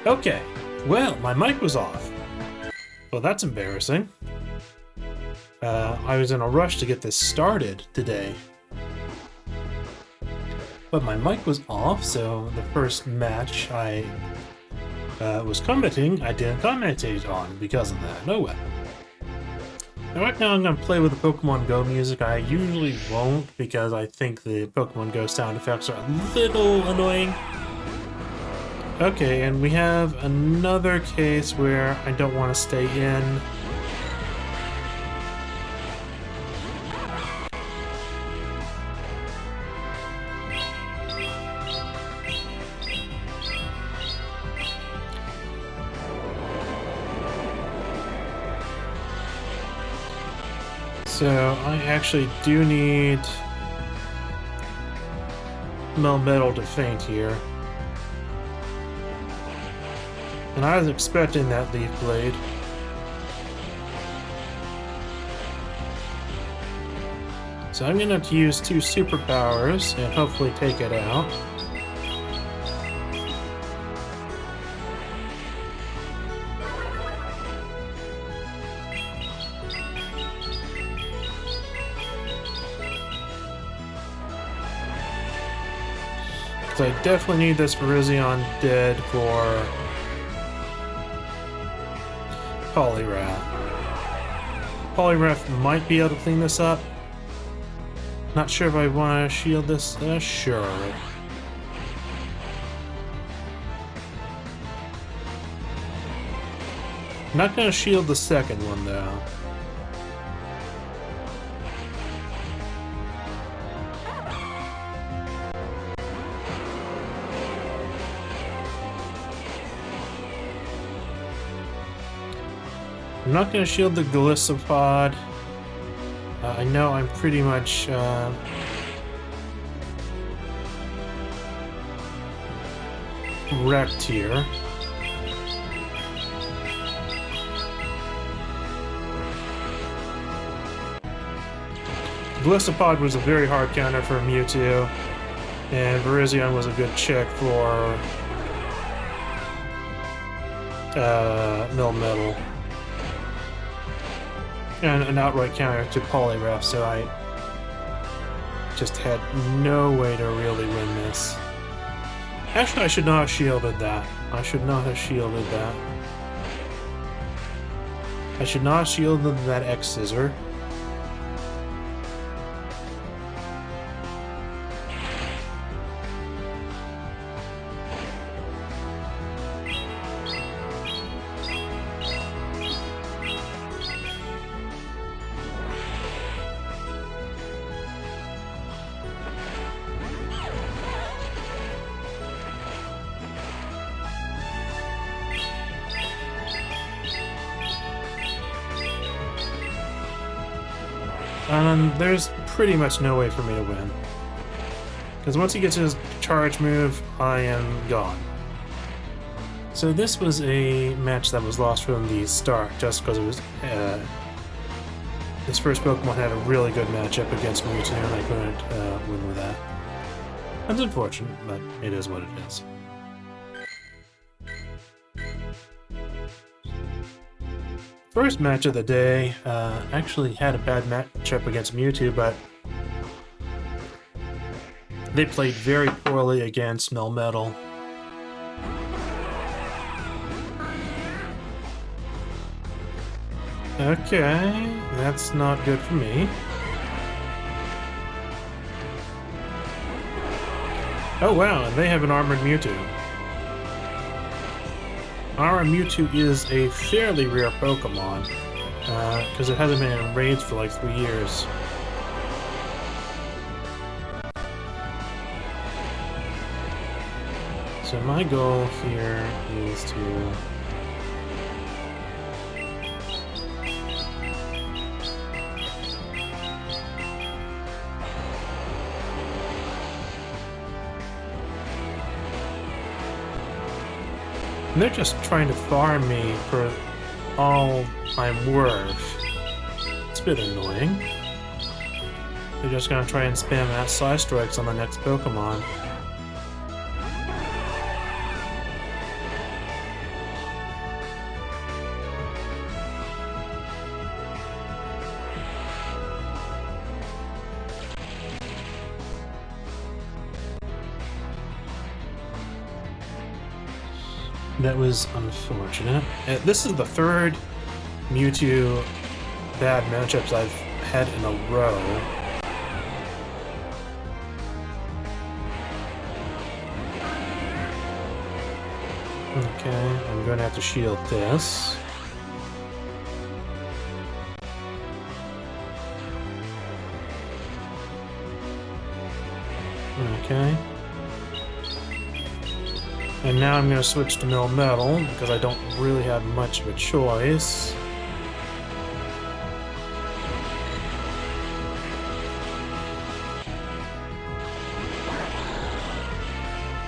Okay, well, my mic was off. Well, that's embarrassing. I was in a rush to get this started today. But my mic was off, so the first match I was commenting, I didn't commentate on because of that. Oh well. Now, right now I'm going to play with the Pokemon Go music. I usually won't because I think the Pokemon Go sound effects are a little annoying. Okay, and we have another case where I don't want to stay in. So I actually do need Melmetal to faint here. And I was expecting that Leaf Blade. So I'm going to have to use 2 superpowers and hopefully take it out. So I definitely need this Virizion dead for Poliwrath. Poliwrath might be able to clean this up. Not sure if I want to shield this. Sure. Not going to shield the second one, though. I'm not going to shield the Galissapod. I know I'm pretty much wrecked here. Galissapod was a very hard counter for Mewtwo, and Virizion was a good check for Melmetal. And an outright counter to Poliwrath, so I just had no way to really win this. Actually, I should not have shielded that. I should not have shielded that. I should not have shielded that X-Scissor. There's pretty much no way for me to win. Because once he gets his charge move, I am gone. So this was a match that was lost from the start, just because it was... this first Pokemon had a really good matchup against Mewtwo, and I couldn't win with that. That's unfortunate, but it is what it is. First match of the day actually had a bad matchup against Mewtwo, but they played very poorly against Melmetal. Okay, that's not good for me. Oh wow, and they have an armored Mewtwo. Our Mewtwo is a fairly rare Pokemon, because it hasn't been in raids for like 3 years. So my goal here is to... And they're just trying to farm me for all I'm worth. It's a bit annoying. They're just gonna try and spam that Psy Strikes on the next Pokemon. That was unfortunate. This is the third Mewtwo bad matchups I've had in a row. Okay, I'm going to have to shield this. Okay. And now I'm going to switch to Mill Metal, because I don't really have much of a choice.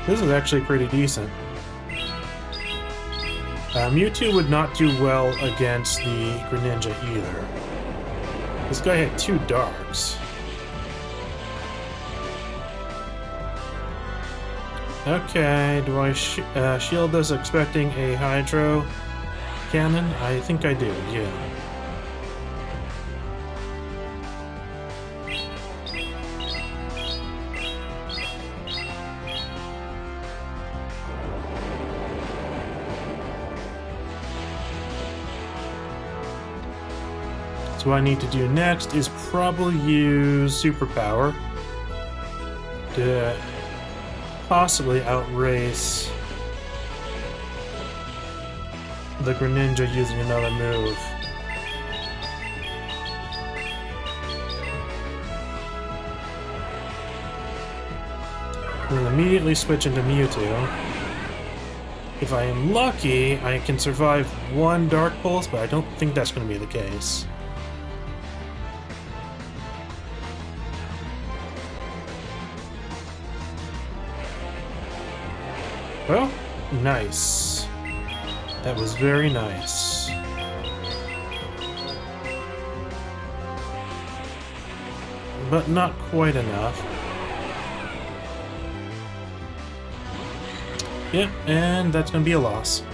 This is actually pretty decent. Mewtwo would not do well against the Greninja either. This guy had 2 Darks. Okay, do I shield this expecting a Hydro Cannon? I think I do, yeah. So what I need to do next is probably use Superpower to possibly outrace the Greninja using another move. We'll immediately switch into Mewtwo. If I am lucky, I can survive 1 Dark Pulse, but I don't think that's going to be the case. Well, nice. That was very nice. But not quite enough. Yep, and that's going to be a loss.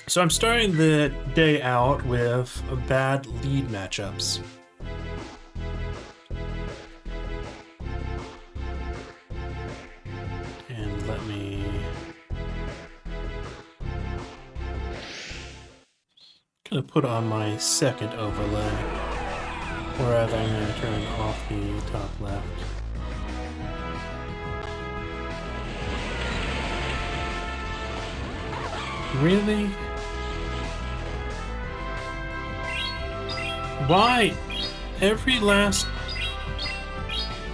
So I'm starting the day out with bad lead matchups. And let me... gonna put on my second overlay. Or rather, I'm gonna turn off the top left. Really? Why?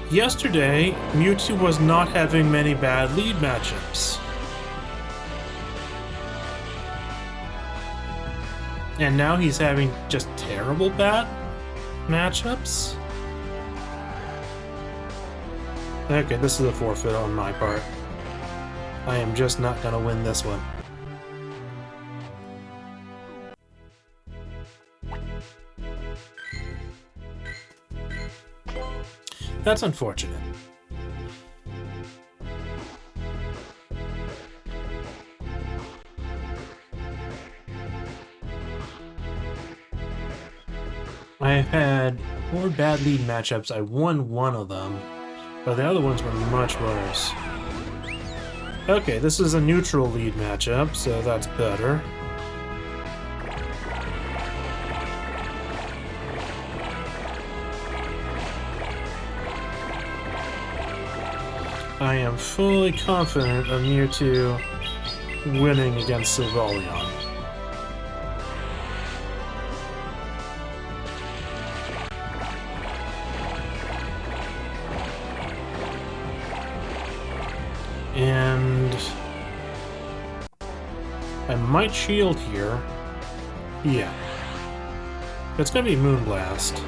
Yesterday, Mewtwo was not having many bad lead matchups. And now he's having just terrible bad matchups? Okay, this is a forfeit on my part. I am just not gonna win this one. That's unfortunate. I've had 4 bad lead matchups. I won 1 of them, but the other ones were much worse. Okay, this is a neutral lead matchup, so that's better. I am fully confident of Mewtwo winning against Sylveon. And I might shield here. Yeah. It's gonna be Moonblast.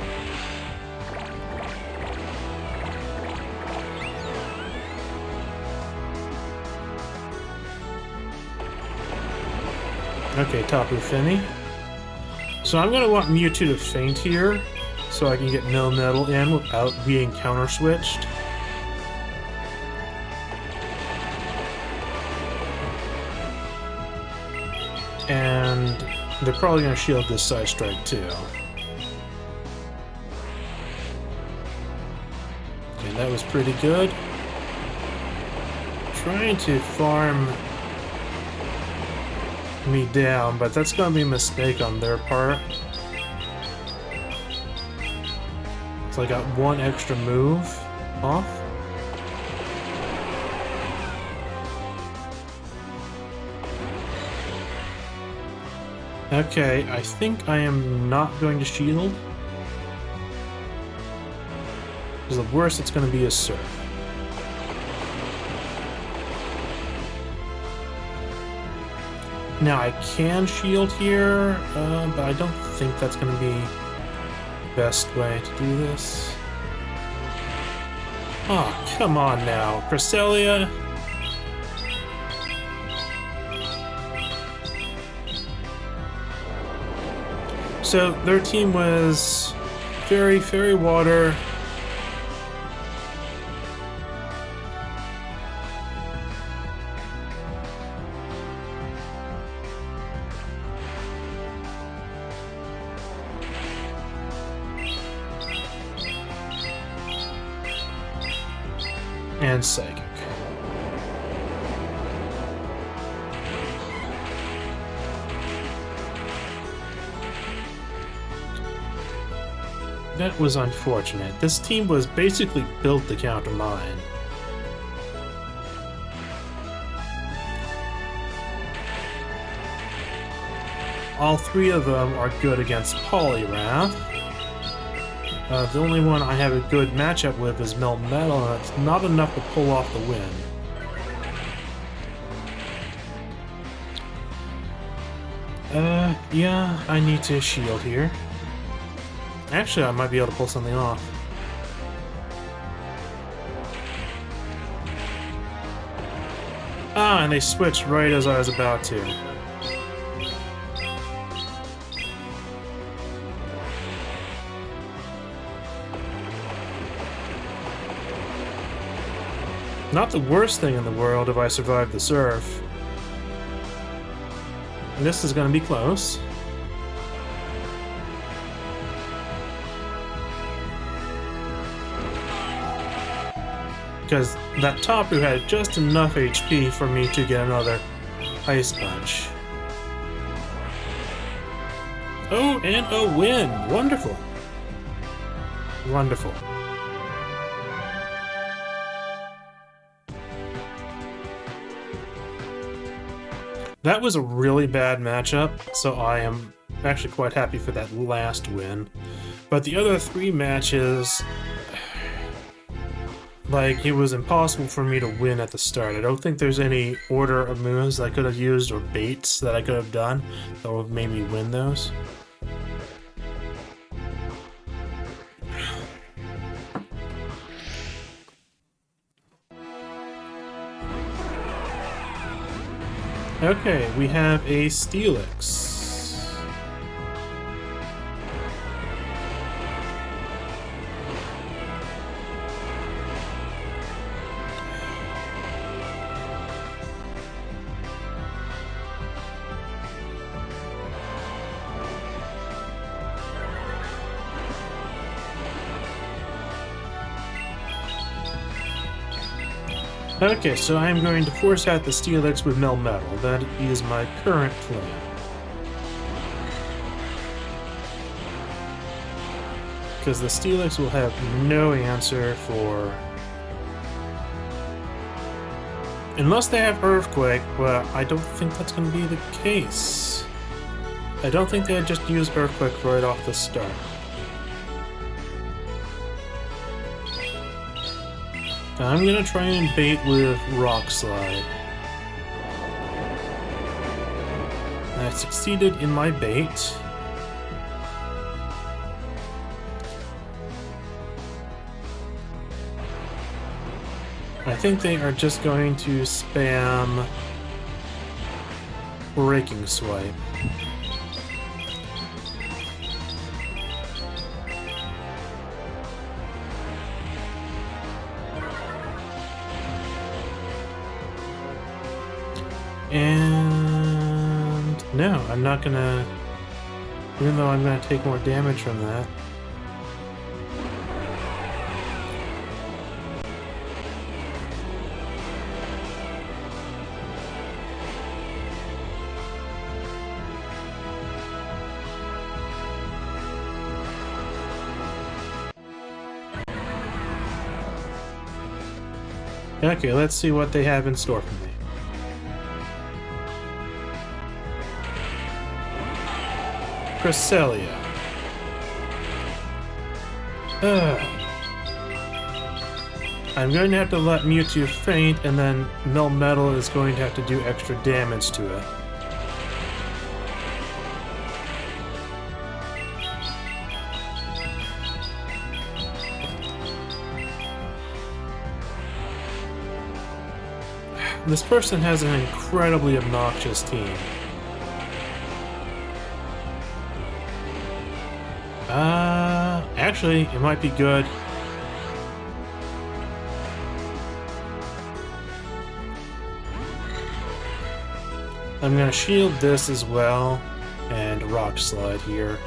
Okay, Tapu Fini. So I'm gonna want Mewtwo to faint here, so I can get no metal in without being counter-switched. And they're probably going to shield this side strike too. Okay, that was pretty good. Trying to farm me down, but that's going to be a mistake on their part. So I got one extra move off. Okay, I think I am not going to shield. Because the worst it's going to be is surf. Now I can shield here, but I don't think that's going to be the best way to do this. Oh, come on now, Cresselia. So their team was Fairy Water. And Psychic. That was unfortunate. This team was basically built to counter mine. All three of them are good against Poliwrath. The only one I have a good matchup with is Melmetal, and it's not enough to pull off the win. Yeah, I need to shield here. Actually, I might be able to pull something off. Ah, and they switched right as I was about to. Not the worst thing in the world if I survive the surf. And this is going to be close. Because that Tapu had just enough HP for me to get another Ice Punch. Oh, and a win! Wonderful! Wonderful. That was a really bad matchup, so I am actually quite happy for that last win. But the other three matches, like, it was impossible for me to win at the start. I don't think there's any order of moves that I could have used or baits that I could have done that would have made me win those. Okay, we have a Steelix. Okay, so I am going to force out the Steelix with Melmetal. That is my current plan. Because the Steelix will have no answer for... Unless they have Earthquake, but I don't think that's going to be the case. I don't think they just use Earthquake right off the start. I'm gonna try and bait with Rock Slide. I succeeded in my bait. I think they are just going to spam Breaking Swipe. And No, I'm not gonna... Even though I'm gonna take more damage from that. Okay, let's see what they have in store for me. Cresselia. I'm going to have to let Mewtwo faint, and then Melmetal is going to have to do extra damage to it. This person has an incredibly obnoxious team. Actually, it might be good. I'm gonna shield this as well, and Rock Slide here.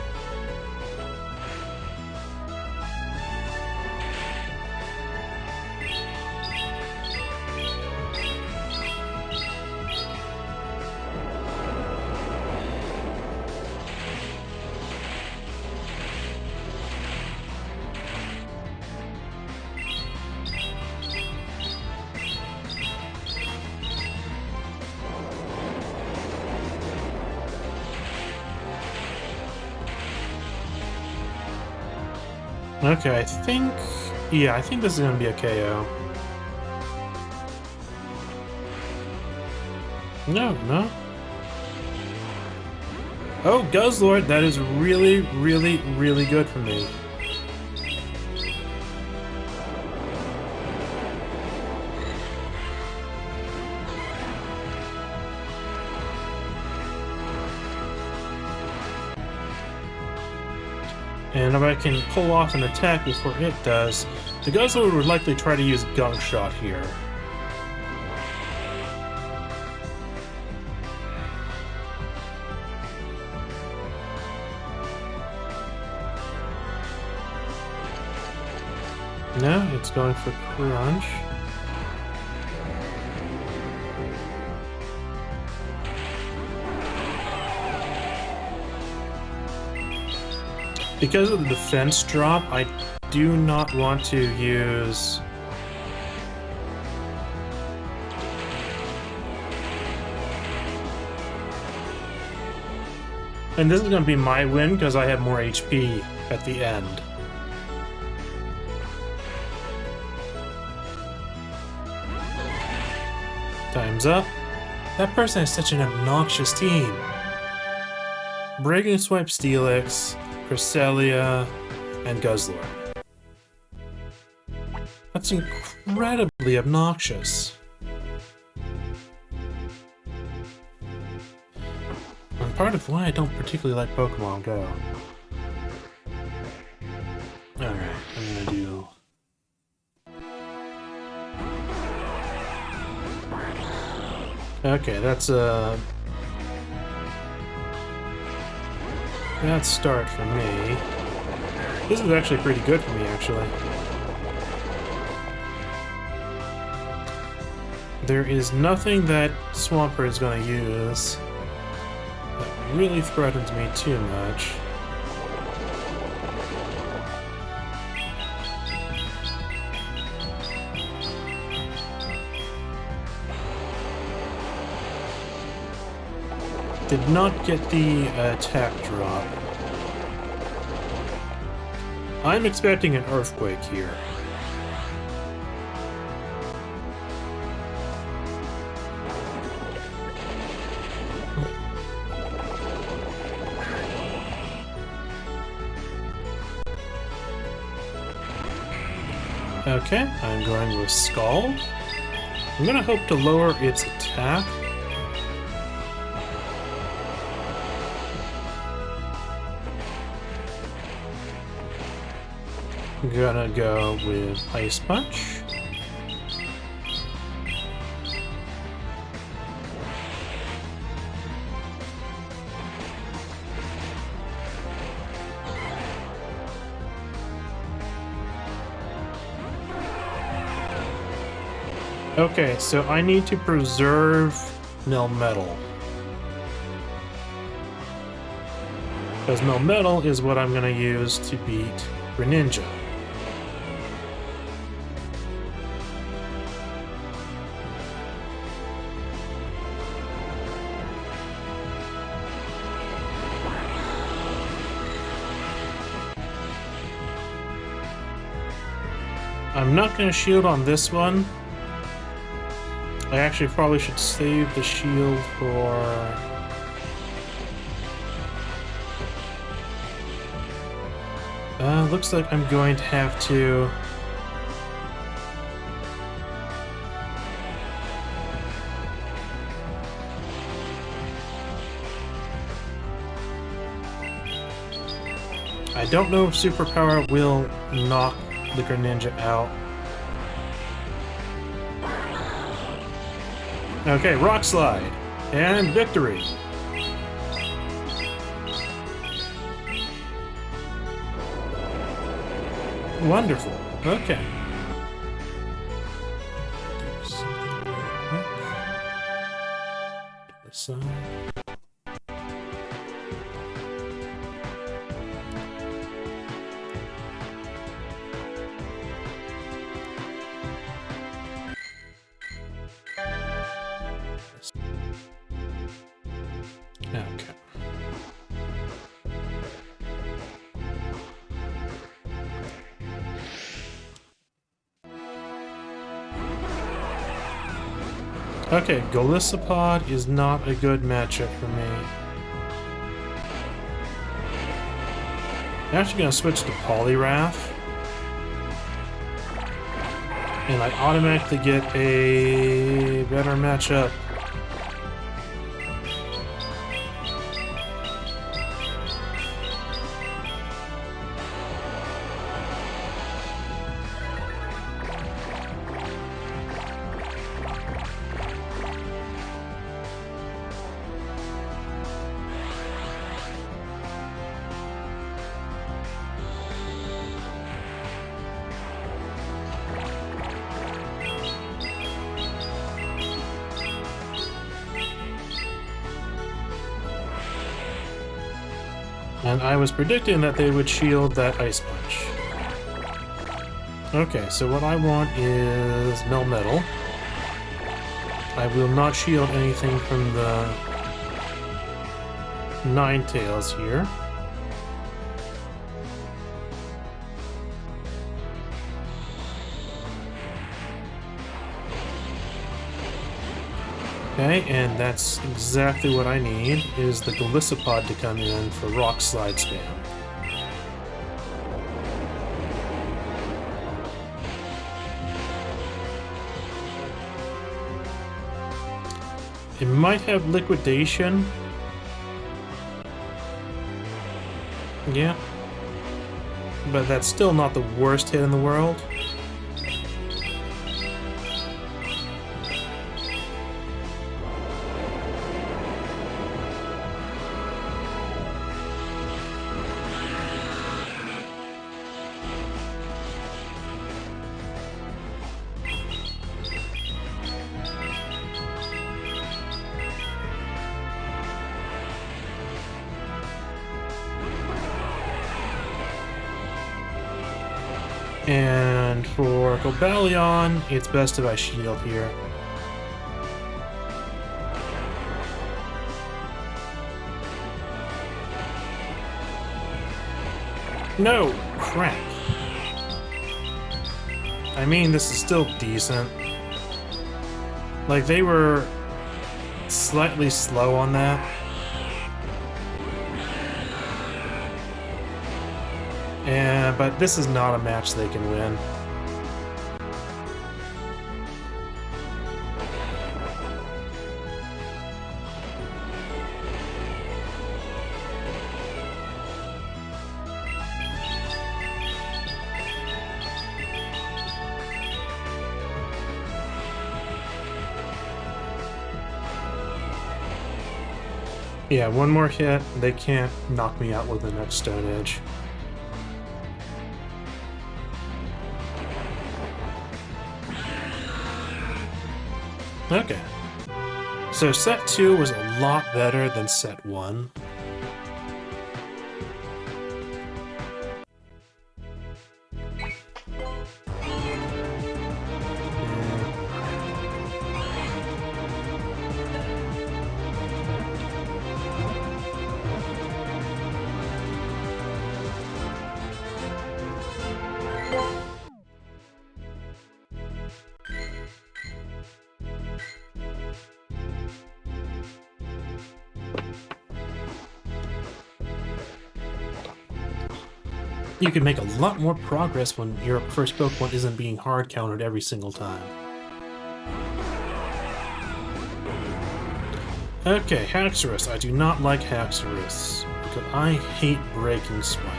Okay, I think... Yeah, I think this is gonna be a KO. No, no. Oh, Guzzlord, that is really, really, really good for me. And if I can pull off an attack before it does, the Guzzlord would likely try to use Gunk Shot here. No, it's going for Crunch. Because of the defense drop, I do not want to use... And this is going to be my win because I have more HP at the end. Time's up. That person has such an obnoxious team. Breaking Swipe Steelix, Cresselia, and Guzzlord. That's incredibly obnoxious. And part of why I don't particularly like Pokemon Go. Alright, I'm gonna do... Okay, that's a... Bad start for me. This is actually pretty good for me, actually. There is nothing that Swampert is going to use that really threatens me too much. Did not get the attack drop. I'm expecting an Earthquake here. Okay, I'm going with Scald. I'm gonna hope to lower its attack. I'm gonna go with Ice Punch. Okay, so I need to preserve Melmetal. Because Melmetal is what I'm going to use to beat Greninja. I'm not going to shield on this one. I actually probably should save the shield for... looks like I'm going to have to... I don't know if Superpower will knock the Greninja out. Okay, Rock Slide. And victory. Wonderful. Okay. Do something real quick. To the side. Okay. Okay, Golisopod is not a good matchup for me. I'm actually going to switch to Poliwrath. And I automatically get a better matchup. And I was predicting that they would shield that Ice Punch. Okay, so what I want is Melmetal. I will not shield anything from the Ninetales here. Okay, and that's exactly what I need, is the Golisopod to come in for Rock Slide spam. It might have Liquidation. Yeah. But that's still not the worst hit in the world. And for Cobalion, it's best if I shield here. No! Crap. I mean, this is still decent. Like, they were slightly slow on that. But this is not a match they can win. Yeah, one more hit, they can't knock me out with the next Stone Edge. Okay. So set 2 was a lot better than set 1. You can make a lot more progress when your first Pokemon isn't being hard countered every single time. Okay, Haxorus. I do not like Haxorus, because I hate Breaking Swipe.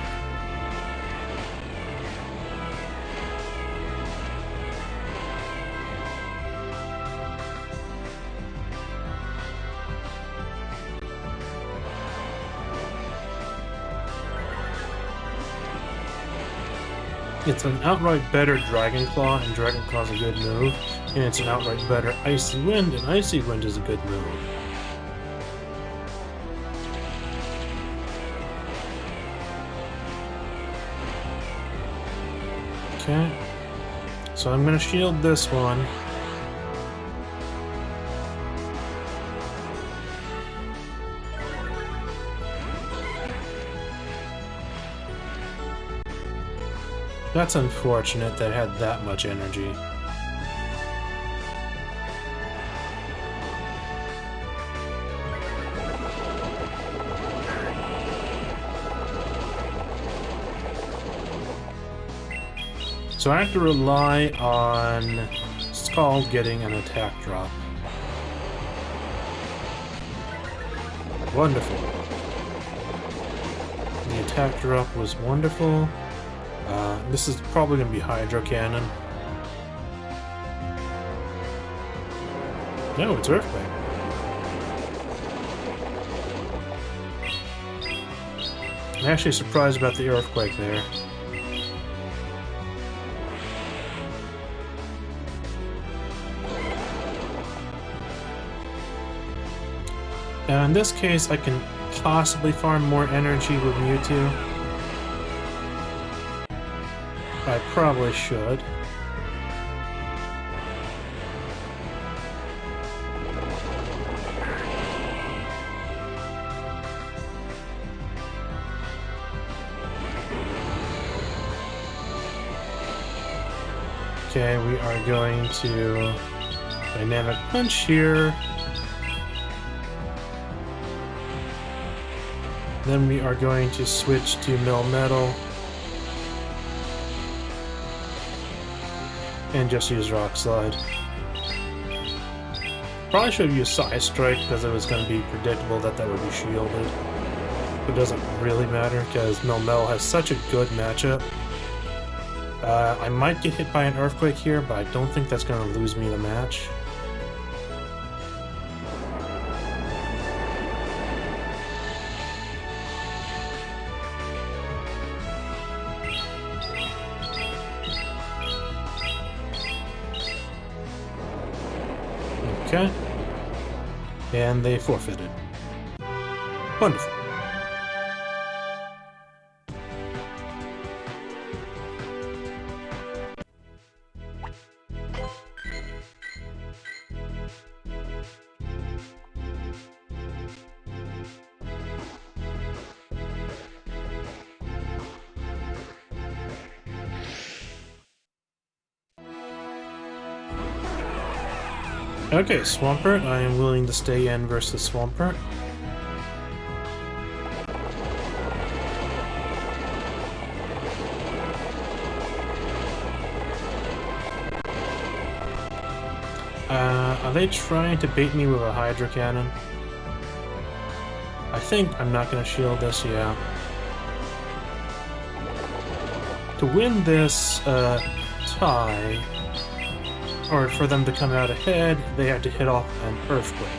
It's an outright better Dragon Claw, and Dragon Claw's a good move, and it's an outright better Icy Wind, and Icy Wind is a good move. Okay, so I'm gonna shield this one. That's unfortunate that it had that much energy. So I have to rely on Scald getting an attack drop. Wonderful. The attack drop was wonderful. This is probably going to be Hydro Cannon. No, it's Earthquake. I'm actually surprised about the Earthquake there. Now in this case, I can possibly farm more energy with Mewtwo. I probably should. Okay, we are going to Dynamic Punch here. Then we are going to switch to Melmetal. And just use Rock Slide. Probably should have used Side Strike because it was going to be predictable that that would be shielded. It doesn't really matter because Melmetal has such a good matchup. I might get hit by an Earthquake here, but I don't think that's going to lose me the match. Okay. And they forfeited. Wonderful. Okay, Swampert, I am willing to stay in versus Swampert. Are they trying to bait me with a Hydro Cannon? I think I'm not going to shield this, yeah. To win this tie, or for them to come out ahead, they have to hit off an Earthquake.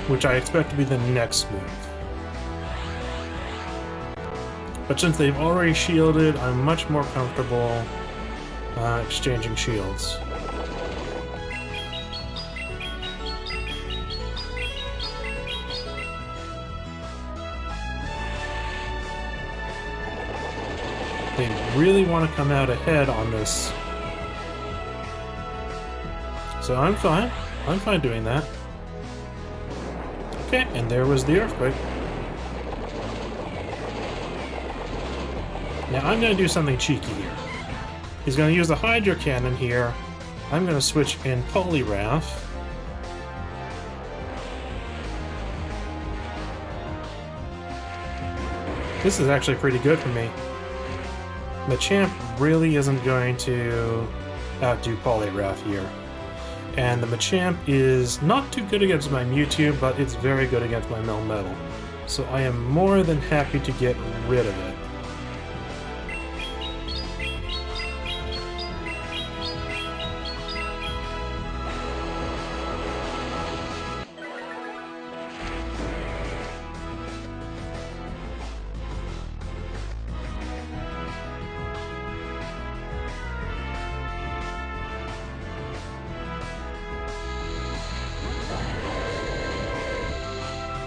Which I expect to be the next move. But since they've already shielded, I'm much more comfortable exchanging shields. They really want to come out ahead on this. So I'm fine. I'm fine doing that. Okay, and there was the earthquake. Now I'm going to do something cheeky here. He's going to use the Hydro Cannon here. I'm going to switch in Poliwrath. This is actually pretty good for me. Machamp really isn't going to outdo Poliwrath here. And the Machamp is not too good against my Mewtwo, but it's very good against my Melmetal. So I am more than happy to get rid of it.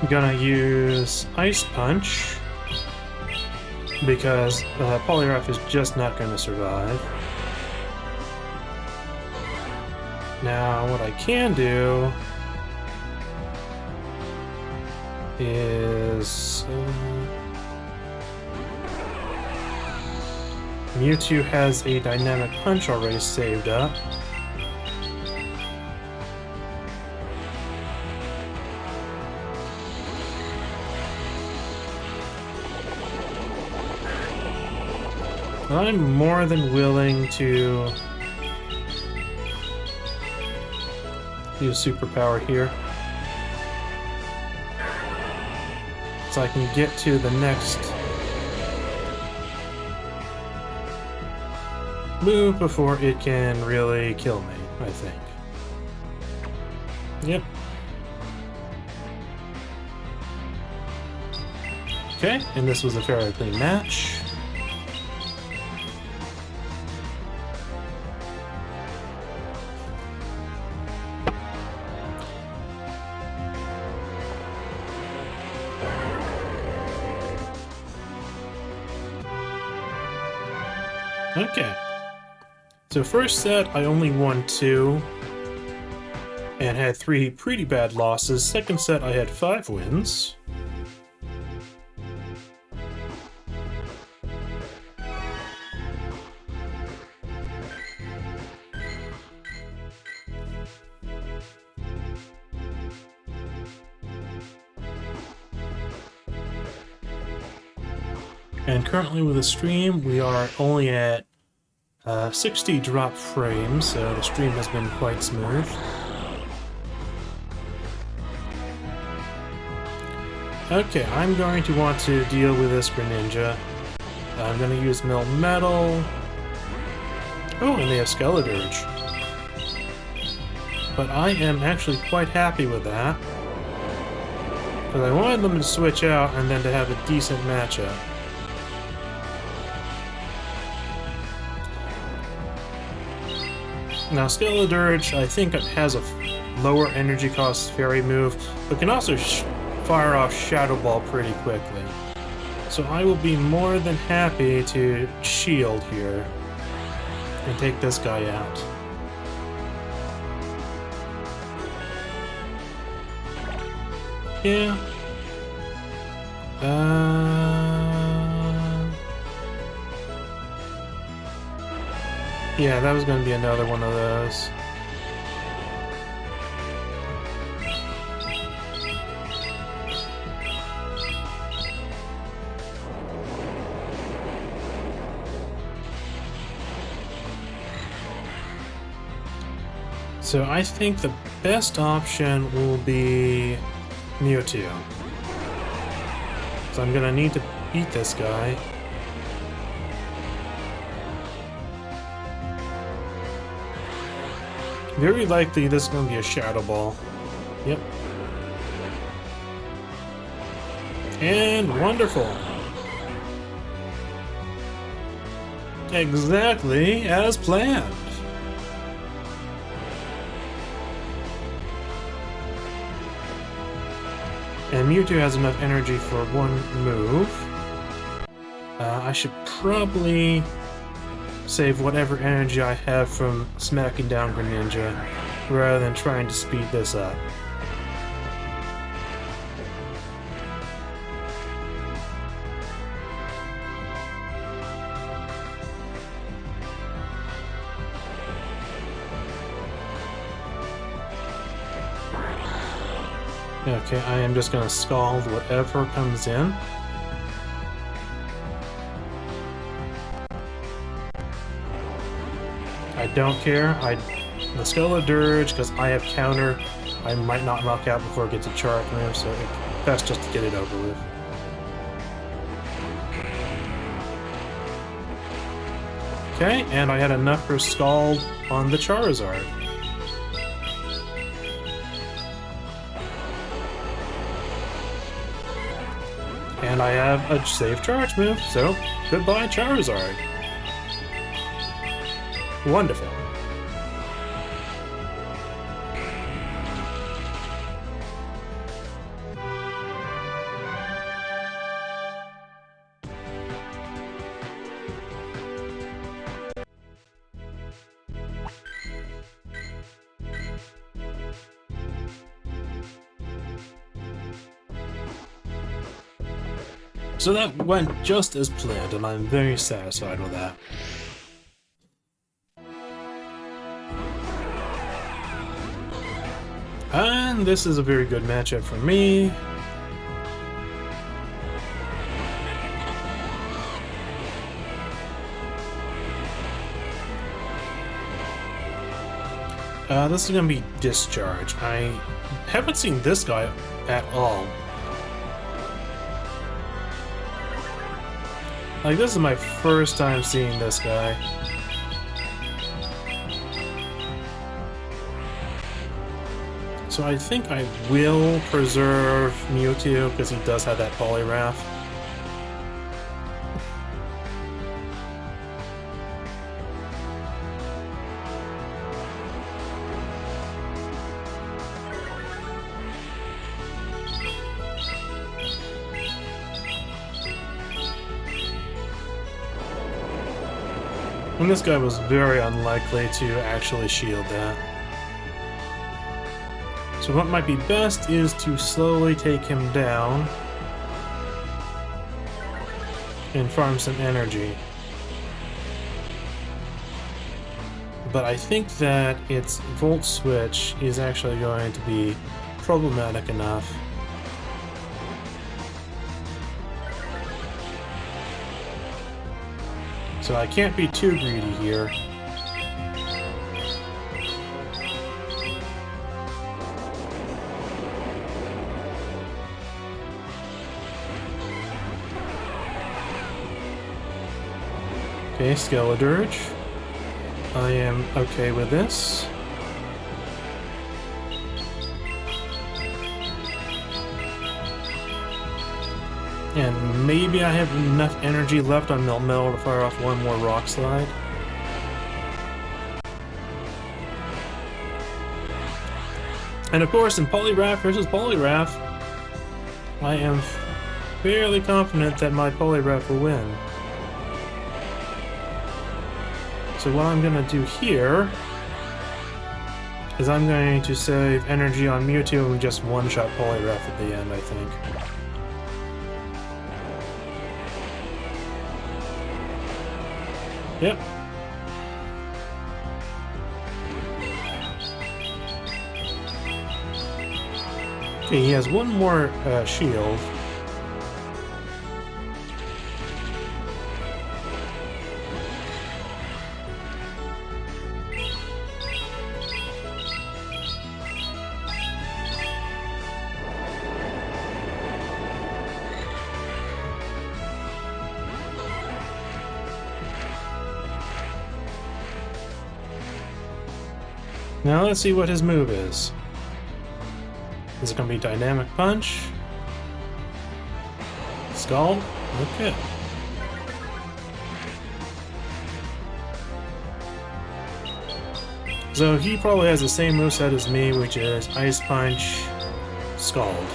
I'm gonna use Ice Punch because Poliwrath is just not gonna survive. Now, what I can do is Mewtwo has a Dynamic Punch already saved up. I'm more than willing to use Superpower here, so I can get to the next move before it can really kill me, I think. Yep. Okay, and this was a fairly clean match. Okay, so first set I only won 2 and had 3 pretty bad losses. Second set I had 5 wins. And currently with the stream, we are only at 60 drop frames, so the stream has been quite smooth. Okay, I'm going to want to deal with this Greninja. I'm going to use Melmetal. Oh, and they have Skeledirge. But I am actually quite happy with that, because I wanted them to switch out and then to have a decent matchup. Now, Skeledirge, I think it has a lower energy cost fairy move, but can also fire off Shadow Ball pretty quickly. So I will be more than happy to shield here and take this guy out. Yeah. Yeah, that was going to be another one of those. So I think the best option will be Mewtwo. So I'm going to need to beat this guy. Very likely this is going to be a Shadow Ball. Yep. And wonderful. exactly as planned. And Mewtwo has enough energy for one move. I should probably save whatever energy I have from smacking down Greninja, rather than trying to speed this up. Okay, I am just gonna scald whatever comes in. I don't care. The Skeledirge, because I have counter, I might not knock out before it gets a charge move, so it's best just to get it over with. Okay, and I had enough for Scald on the Charizard. And I have a safe charge move, so goodbye Charizard. Wonderful. So that went just as planned, and I'm very satisfied with that. And this is a very good matchup for me. This is gonna be Discharge. I haven't seen this guy at all. Like, this is my first time seeing this guy. So I think I will preserve Mewtwo, because he does have that Poliwrath. And this guy was very unlikely to actually shield that. So what might be best is to slowly take him down and farm some energy. But I think that its Volt Switch is actually going to be problematic enough. So I can't be too greedy here. Okay, Skeledirge. I am okay with this. And maybe I have enough energy left on Melmetal to fire off one more Rock Slide. And of course, in Poliwrath versus Poliwrath, I am fairly confident that my Poliwrath will win. So what I'm going to do here is I'm going to save energy on Mewtwo and just one-shot Poliwrath at the end, I think. Yep. Okay, he has one more shield. Now let's see what his move is. Is it going to be Dynamic Punch? Scald? Okay. So he probably has the same moveset as me, which is Ice Punch, Scald.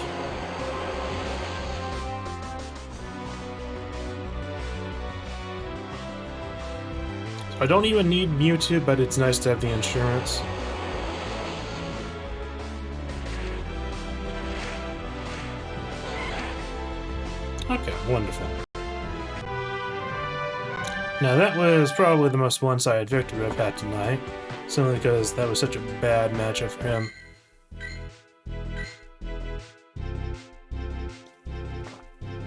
I don't even need Mewtwo, but it's nice to have the insurance. Okay, wonderful. Now that was probably the most one-sided victory I've had tonight, simply because that was such a bad matchup for him.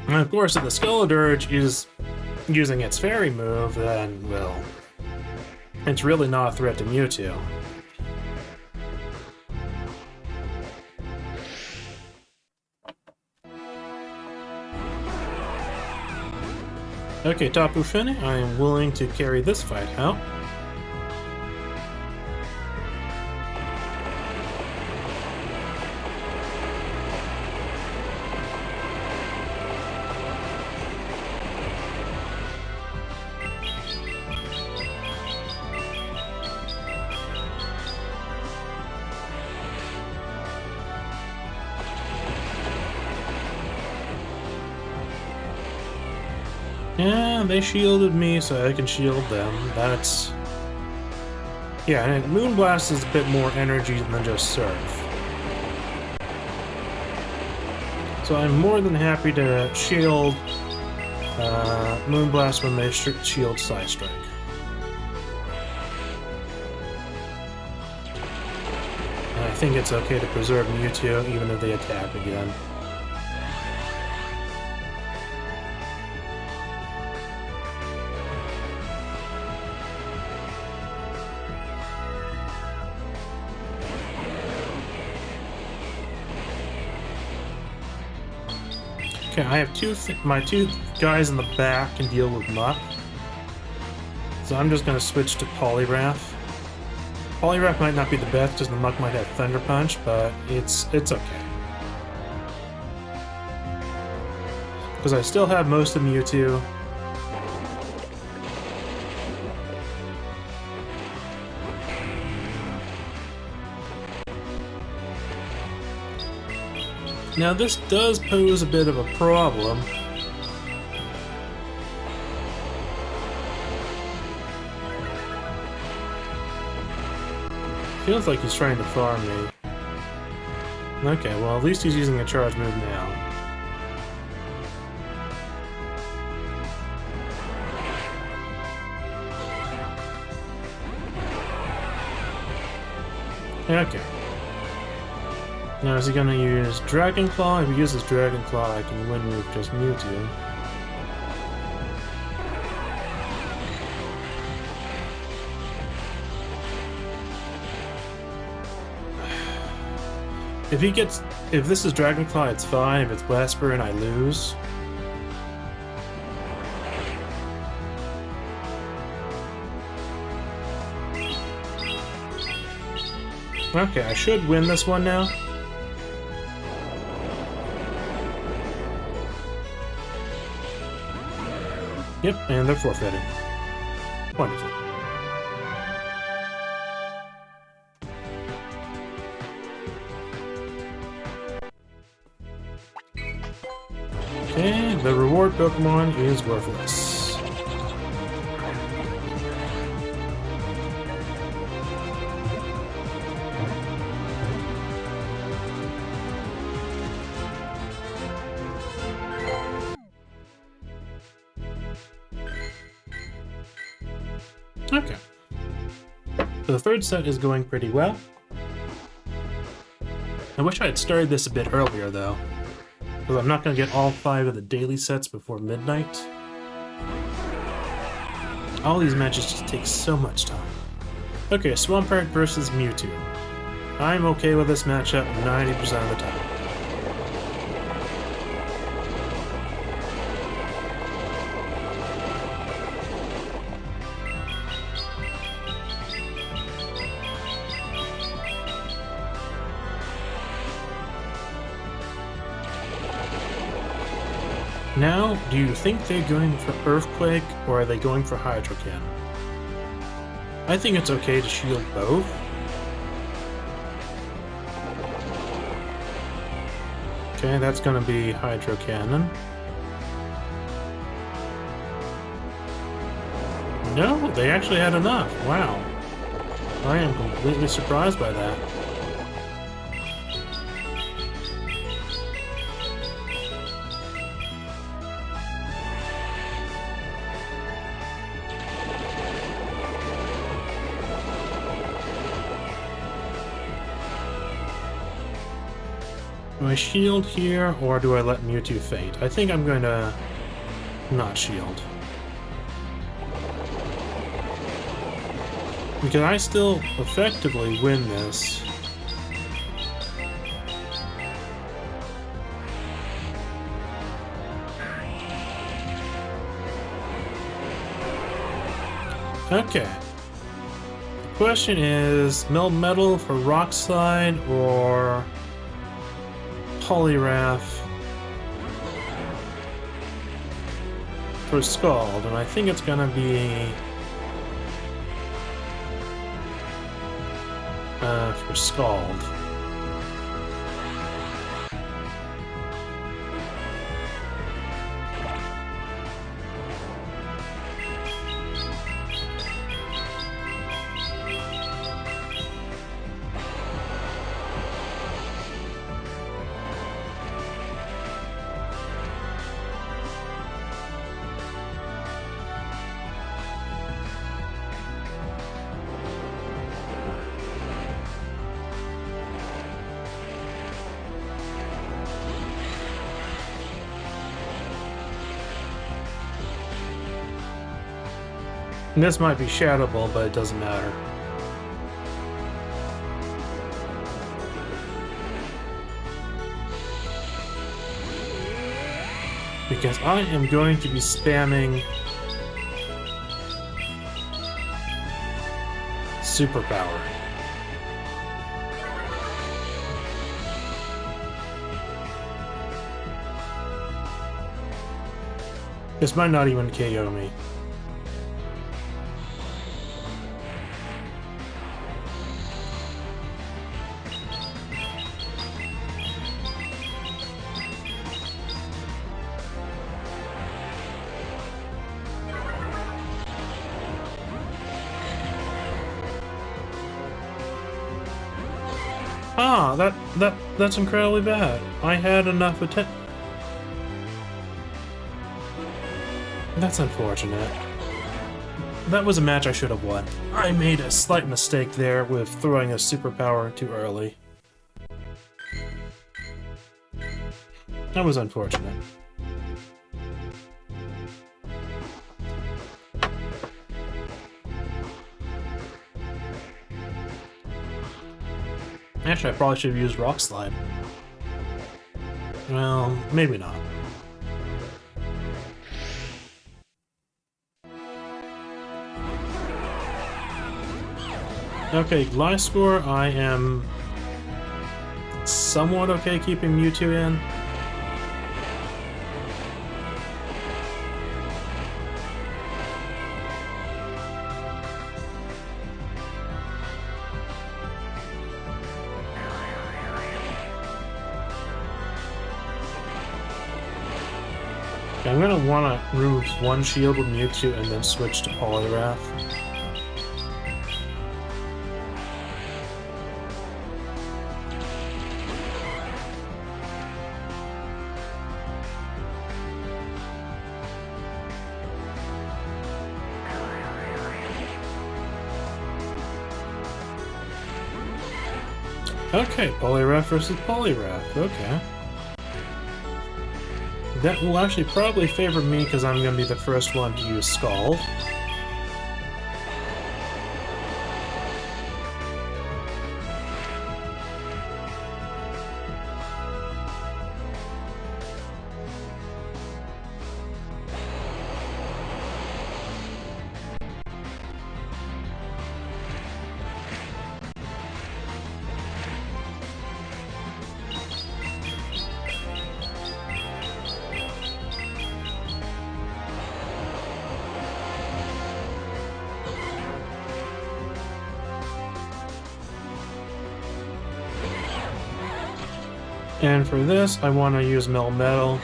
And of course, if the Skeledirge is using its fairy move, then, well, it's really not a threat to Mewtwo. Okay, Tapu Fini, I am willing to carry this fight out. Yeah, they shielded me, so I can shield them. That's... yeah, and Moonblast is a bit more energy than just Surf. So I'm more than happy to shield Moonblast when they shield Side Strike. And I think it's okay to preserve Mewtwo even if they attack again. Okay, I have my two guys in the back can deal with Muck. So I'm just going to switch to Poliwrath. Poliwrath might not be the best because the Muck might have Thunder Punch, but it's okay. Because I still have most of Mewtwo. Now this does pose a bit of a problem. Feels like he's trying to farm me. Okay, well at least he's using a charge move now. Okay. Now is he gonna use Dragon Claw? If he uses Dragon Claw, I can win with just Mewtwo. If this is Dragon Claw, it's fine. If it's Whisper and I lose. Okay, I should win this one now. Yep, and they're forfeiting. Wonderful. Okay, the reward Pokemon is worthless. Okay. So the third set is going pretty well. I wish I had started this a bit earlier, though, because I'm not going to get all 5 of the daily sets before midnight. All these matches just take so much time. Okay, Swampark versus Mewtwo. I'm okay with this matchup 90% of the time. Now, do you think they're going for Earthquake, or are they going for Hydro Cannon? I think it's okay to shield both, Okay, that's gonna be Hydro Cannon. No, they actually had enough. Wow. I am completely surprised by that. Do I shield here, or do I let Mewtwo faint? I think I'm going to not shield. Because I still effectively win this. Okay. The question is, Meld Metal for Rock Slide or Poliwrath for Scald, and I think it's gonna be for Scald. And this might be Shadowball, but it doesn't matter. Because I am going to be spamming Superpower. This might not even KO me. Ah, that's incredibly bad. I had enough attention. That's unfortunate. That was a match I should have won. I made a slight mistake there with throwing a superpower too early. That was unfortunate. Actually, I probably should have used Rock Slide. Well, maybe not. Okay, Gliscor, I am somewhat okay keeping Mewtwo in. I'm gonna want to remove one shield with Mewtwo and then switch to Poliwrath. Okay, Poliwrath versus Poliwrath, okay. That will actually probably favor me because I'm going to be the first one to use Scald. And for this, I want to use metal.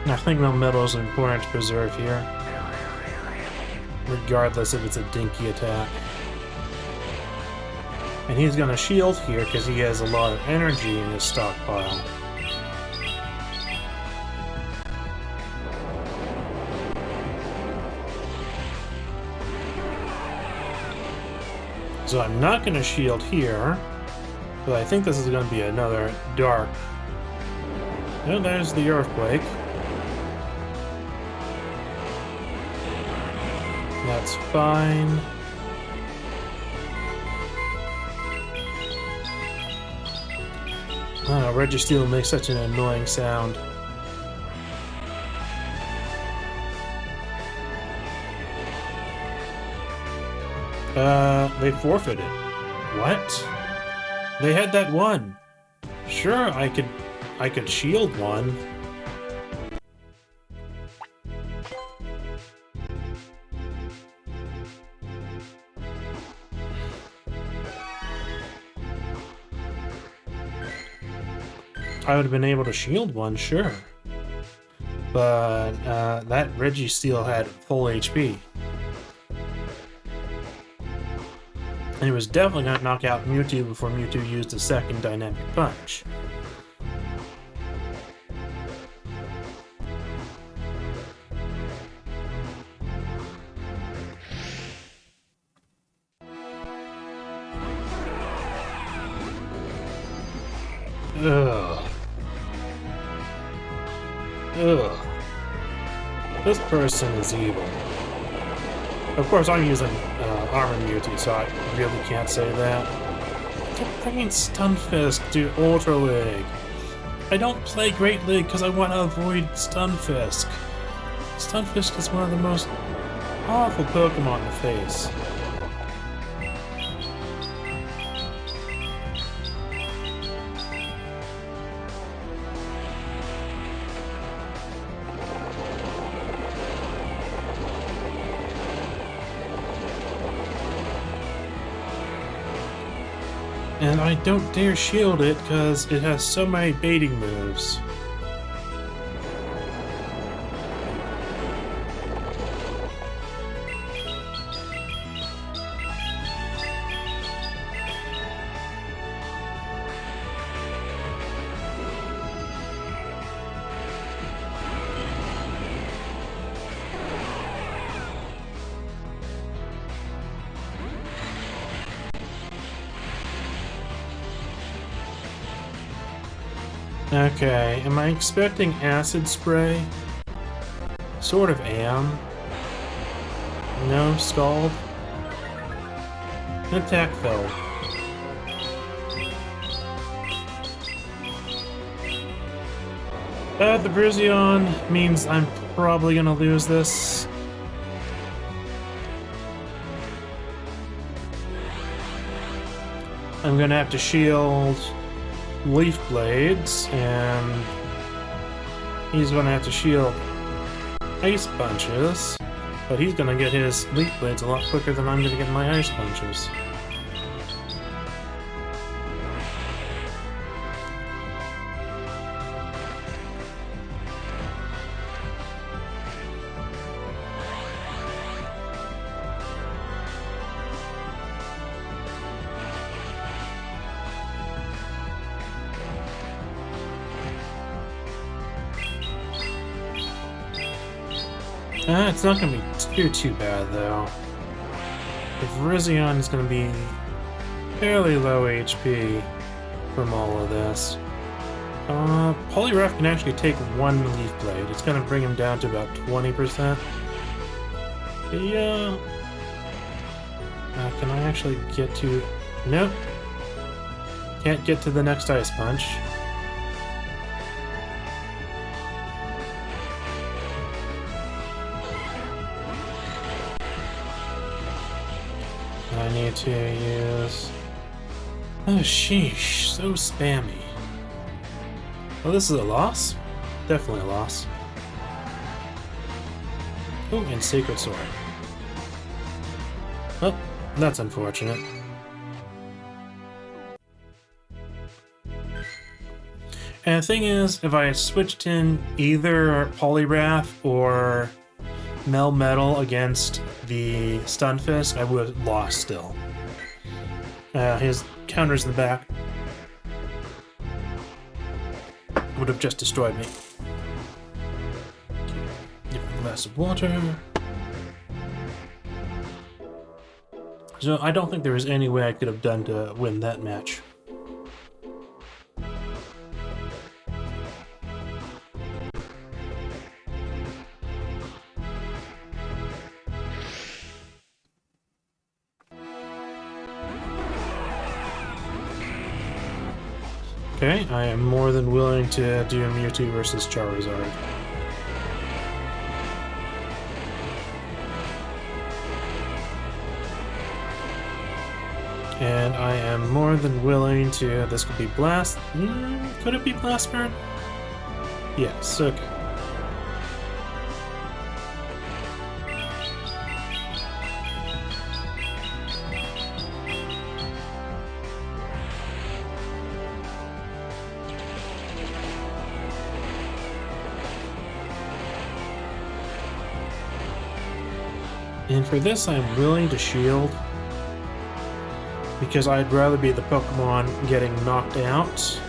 I think metal is important to preserve here, regardless if it's a dinky attack. And he's gonna shield here because he has a lot of energy in his stockpile. So I'm not gonna shield here, but I think this is gonna be another dark. No, there's the earthquake. That's fine. Oh, Registeel makes such an annoying sound. They forfeited. What? They had that one. Sure, I could shield one. I would have been able to shield one, sure. But that Registeel had full HP. And it was definitely going to knock out Mewtwo before Mewtwo used a second Dynamic Punch. Ugh. Ugh. This person is evil. Of course, I'm using Armor Mewtwo, so I really can't say that. Keep bringing Stunfisk to Ultra League. I don't play Great League because I want to avoid Stunfisk. Stunfisk is one of the most powerful Pokemon in the face. And I don't dare shield it because it has so many baiting moves. Okay, am I expecting Acid Spray? Sort of am. No, Scald. Attack failed. The Brazion means I'm probably gonna lose this. I'm gonna have to shield Leaf Blades, and he's gonna have to shield Ice Punches, but he's gonna get his Leaf Blades a lot quicker than I'm gonna get my Ice Punches. It's not going to be too bad, though. If Brazion is going to be fairly low HP from all of this. Poliwrath can actually take one Leaf Blade. It's going to bring him down to about 20%. Yeah. Can I actually get to... Nope. Can't get to the next Ice Punch. I need to use... Oh, sheesh. So spammy. Well, this is a loss. Definitely a loss. Oh, and Sacred Sword. Oh, that's unfortunate. And the thing is, if I had switched in either Poliwrath or Melmetal against the Stunfisk, I would have lost still. His counters in the back would have just destroyed me. Give a glass of water. So I don't think there was any way I could have done to win that match. Okay, I am more than willing to do Mewtwo versus Charizard. And I am more than willing to... This could be Blast... could it be Blast Burn? Yes, okay. And for this, I'm willing to shield, because I'd rather be the Pokemon getting knocked out.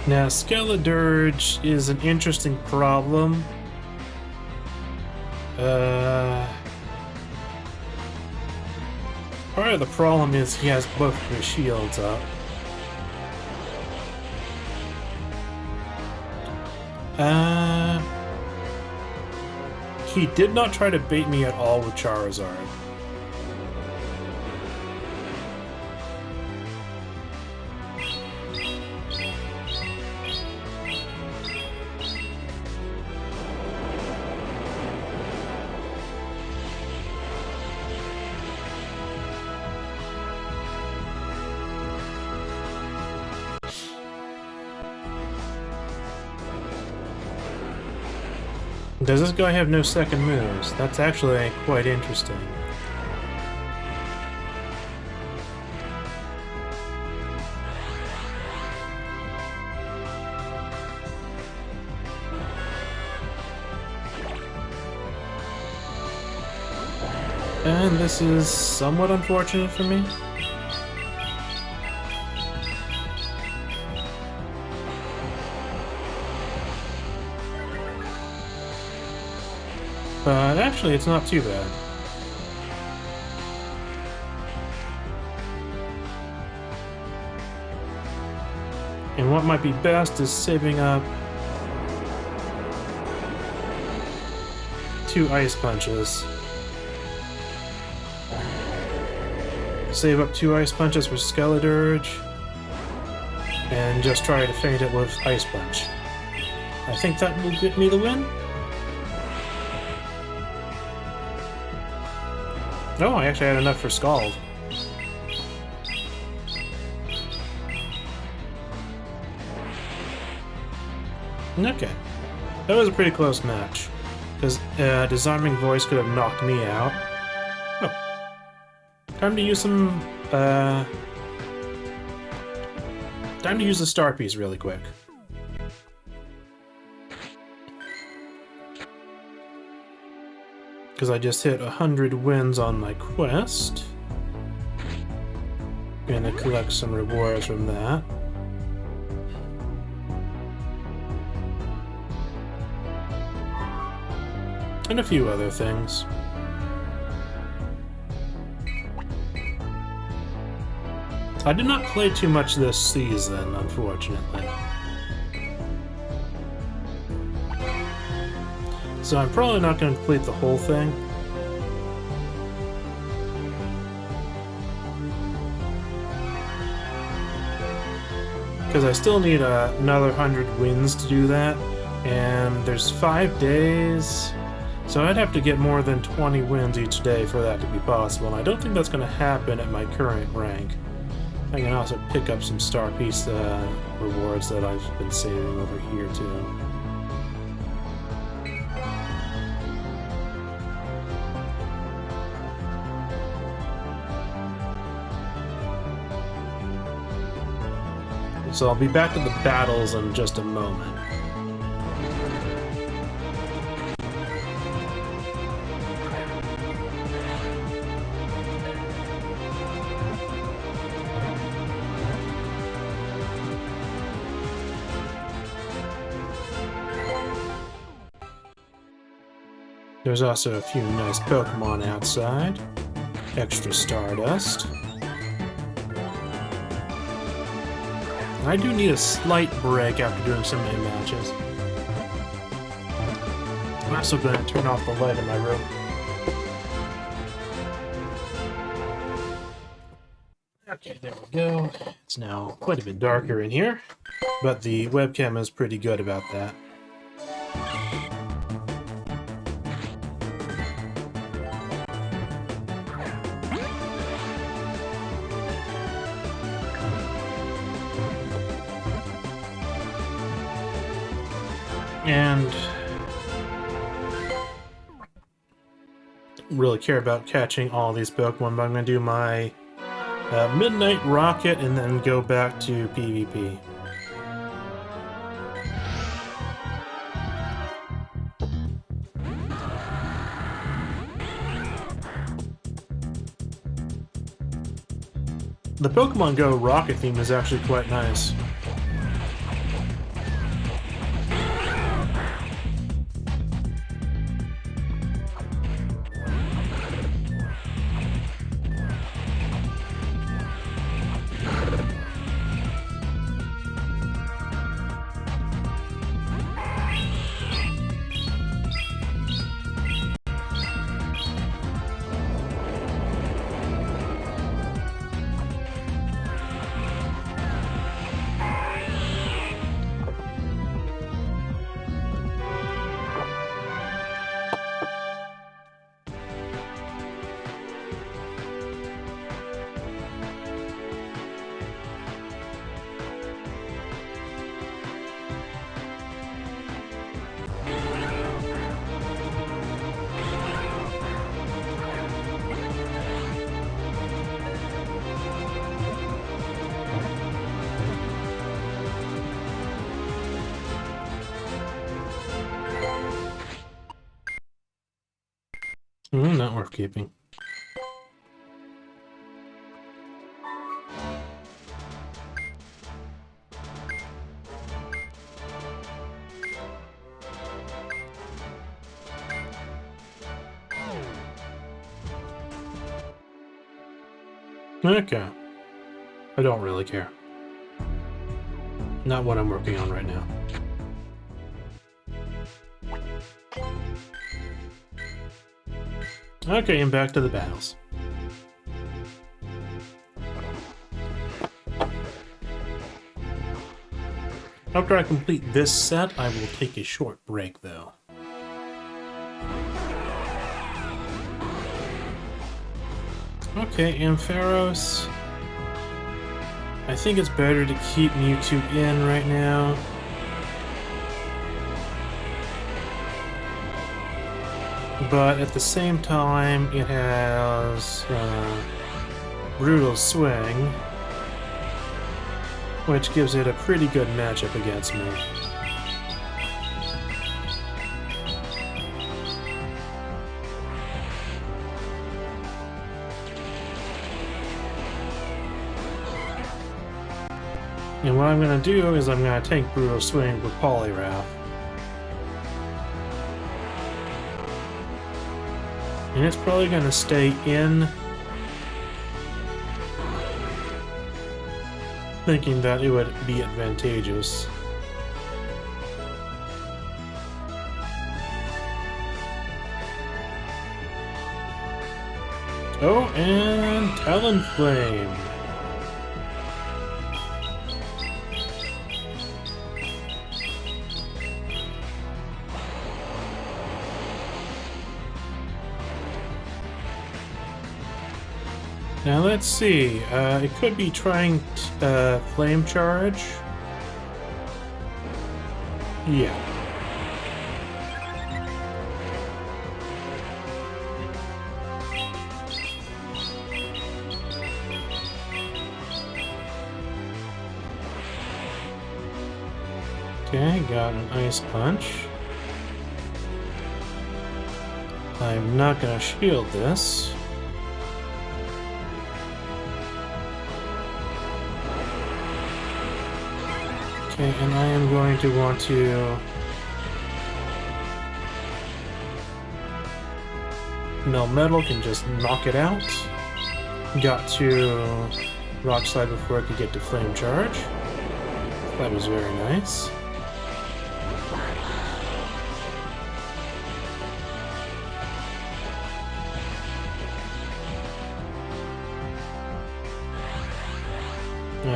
Now, Skeledirge is an interesting problem. Part of the problem is he has both of his shields up. He did not try to bait me at all with Charizard. Does this guy have no second moves? That's actually quite interesting. And this is somewhat unfortunate for me. But actually, it's not too bad. And what might be best is saving up 2 Ice Punches. Save up 2 Ice Punches for Skeledirge, and just try to feint it with Ice Punch. I think that will get me the win. No, I actually had enough for Scald. Okay. That was a pretty close match, because Disarming Voice could have knocked me out. Oh. Time to use some, time to use the Star Piece really quick. Because I just hit 100 wins on my quest. Gonna collect some rewards from that. And a few other things. I did not play too much this season, unfortunately. So I'm probably not going to complete the whole thing. Because I still need another 100 wins to do that. And there's 5 days. So I'd have to get more than 20 wins each day for that to be possible. And I don't think that's going to happen at my current rank. I can also pick up some star piece rewards that I've been saving over here too. So I'll be back to the battles in just a moment. There's also a few nice Pokemon outside. Extra Stardust. I do need a slight break after doing so many matches. I'm also going to turn off the light in my room. Okay, there we go. It's now quite a bit darker in here, but the webcam is pretty good about that. And don't really care about catching all these Pokemon, but I'm going to do my Midnight Rocket and then go back to PvP. The Pokemon Go Rocket theme is actually quite nice. Not worth keeping. Okay. I don't really care. Not what I'm working on right now. Okay, and back to the battles. After I complete this set, I will take a short break, though. Okay, Ampharos. I think it's better to keep Mewtwo in right now. But at the same time, it has Brutal Swing, which gives it a pretty good matchup against me. And what I'm going to do is I'm going to take Brutal Swing with Poliwrath. And it's probably going to stay in, thinking that it would be advantageous. Oh, and Talonflame. Now let's see. It could be trying Flame Charge. Yeah. Okay, got an Ice Punch. I'm not gonna shield this. Okay, and I am going to want to Metal can just knock it out. Got to Rock Slide before I could get to Flame Charge. That was very nice.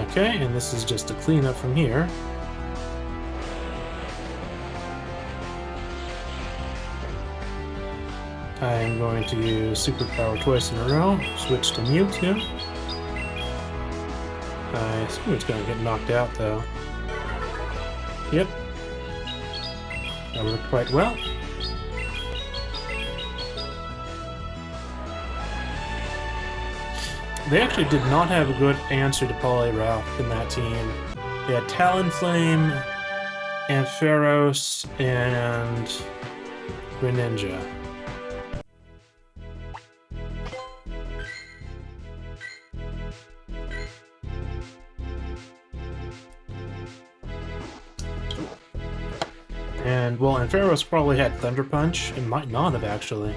Okay, and this is just a cleanup from here. I am going to use Superpower twice in a row, switch to Mewtwo. I assume it's going to get knocked out though. Yep. That worked quite well. They actually did not have a good answer to Poliwrath in that team. They had Talonflame, Ampharos, and Greninja. And, well, Ampharos probably had Thunder Punch. It might not have, actually.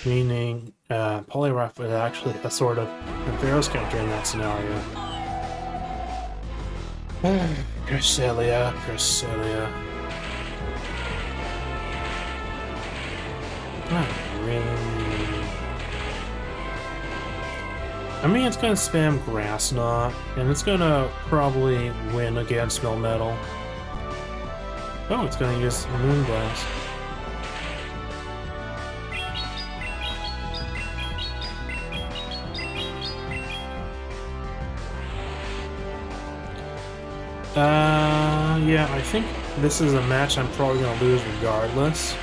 Meaning, Poliwrath was actually a sort of Ampharos counter in that scenario. Cresselia. Not really. I mean, it's gonna spam Grass Knot, and it's gonna probably win against Melmetal. Oh, it's gonna use Moonblast. Yeah, I think this is a match I'm probably gonna lose regardless.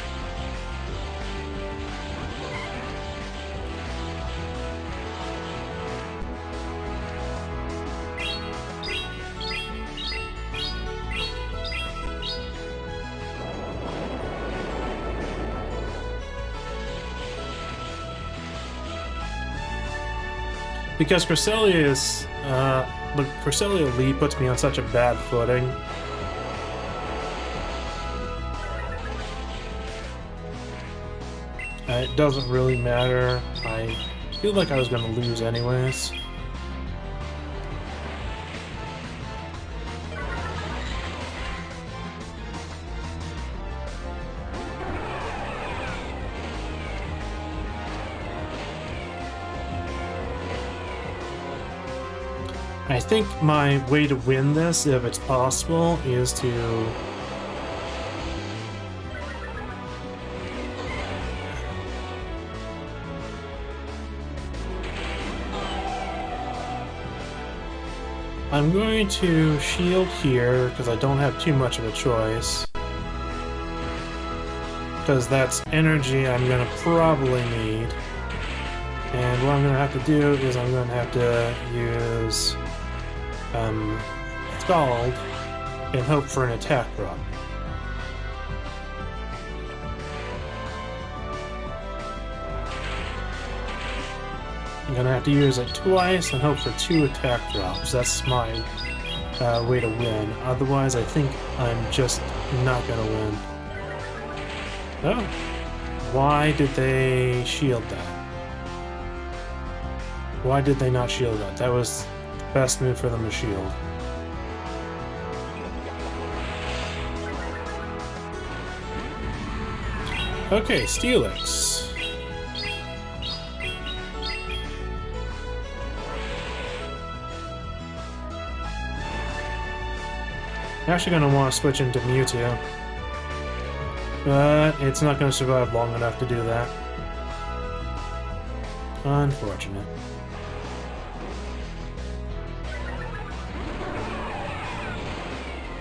Because Cresselia is, the Cresselia lead puts me on such a bad footing. It doesn't really matter. I feel like I was going to lose anyways. I think my way to win this, if it's possible, is to I'm going to shield here because I don't have too much of a choice. Because that's energy I'm going to probably need. And what I'm going to have to do is I'm going to have to use Scald and hope for an attack drop. I'm going to have to use it twice and hope for 2 attack drops. That's my way to win. Otherwise, I think I'm just not going to win. Oh. Why did they shield that? Why did they not shield that? That was the best move for them to shield. Okay, Steelix. Actually gonna want to switch into Mewtwo. But it's not gonna survive long enough to do that. Unfortunate.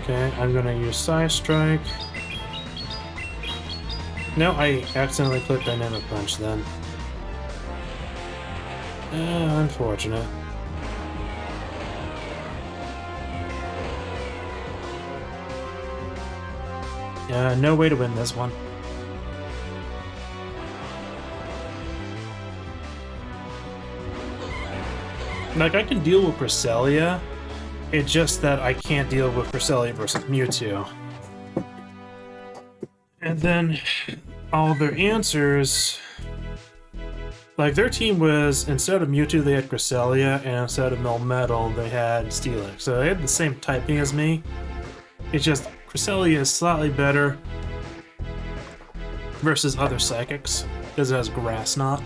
Okay, I'm gonna use Side Strike. No, I accidentally clicked Dynamic Punch then. Unfortunate. No way to win this one. Like, I can deal with Cresselia, it's just that I can't deal with Cresselia versus Mewtwo. And then, all their answers... Like, their team was, instead of Mewtwo, they had Cresselia, and instead of Melmetal, they had Steelix. So they had the same typing as me. It's just, Cresselia is slightly better versus other Psychics, because it has Grass Knot.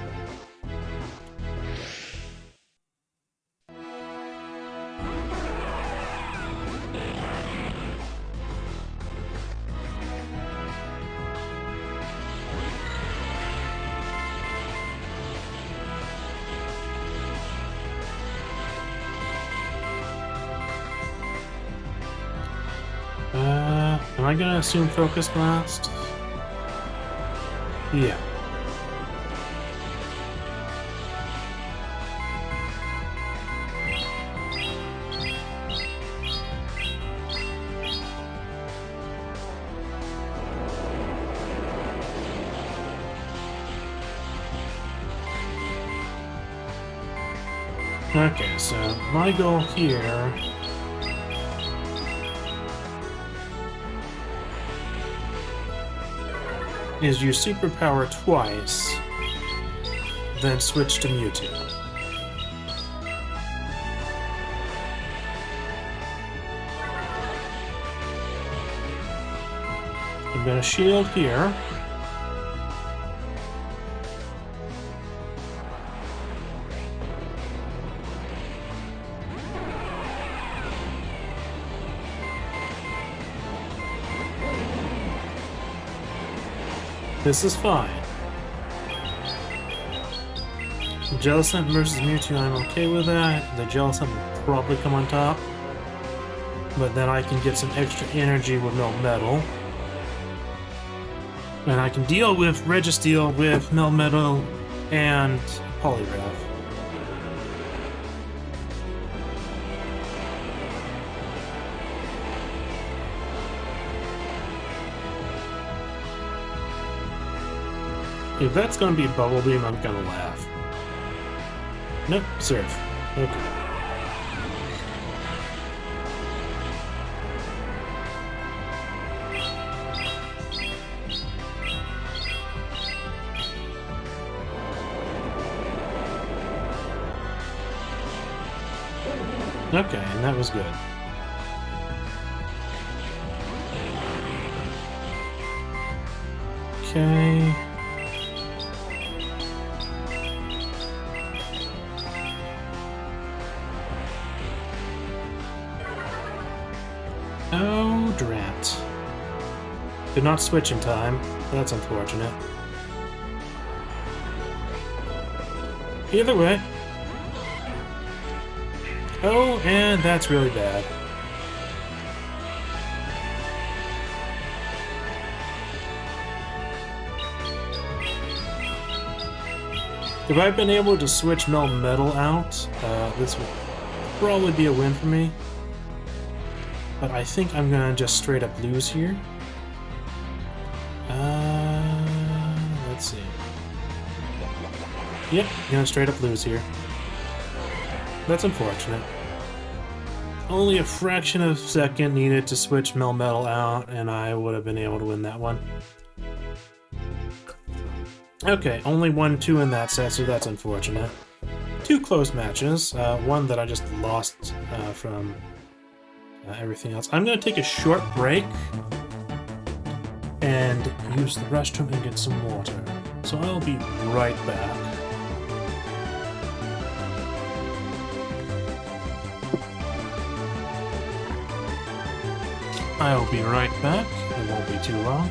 Am I gonna assume Focus Blast? Yeah. Okay, so my goal here is use Superpower twice, then switch to Mewtwo. I'm gonna shield here. This is fine. Jellicent versus Mewtwo, I'm okay with that. The Jellicent will probably come on top. But then I can get some extra energy with Melmetal. And I can deal with Registeel with Melmetal and Poliwrath. If that's gonna be Bubble Beam, I'm gonna laugh. Nope, Surf. Okay. Okay, and that was good. Okay. Oh, drat. Did not switch in time. That's unfortunate. Either way. Oh, and that's really bad. If I've been able to switch Melmetal out, this would probably be a win for me. But I think I'm gonna just straight up lose here. Let's see. Yep, gonna straight up lose here. That's unfortunate. Only a fraction of a second needed to switch Melmetal out, and I would have been able to win that one. Okay, only 1-2 in that set, so that's unfortunate. Two close matches, one that I just lost from everything else. I'm going to take a short break and use the restroom and get some water. So I'll be right back. I will be right back. It won't be too long.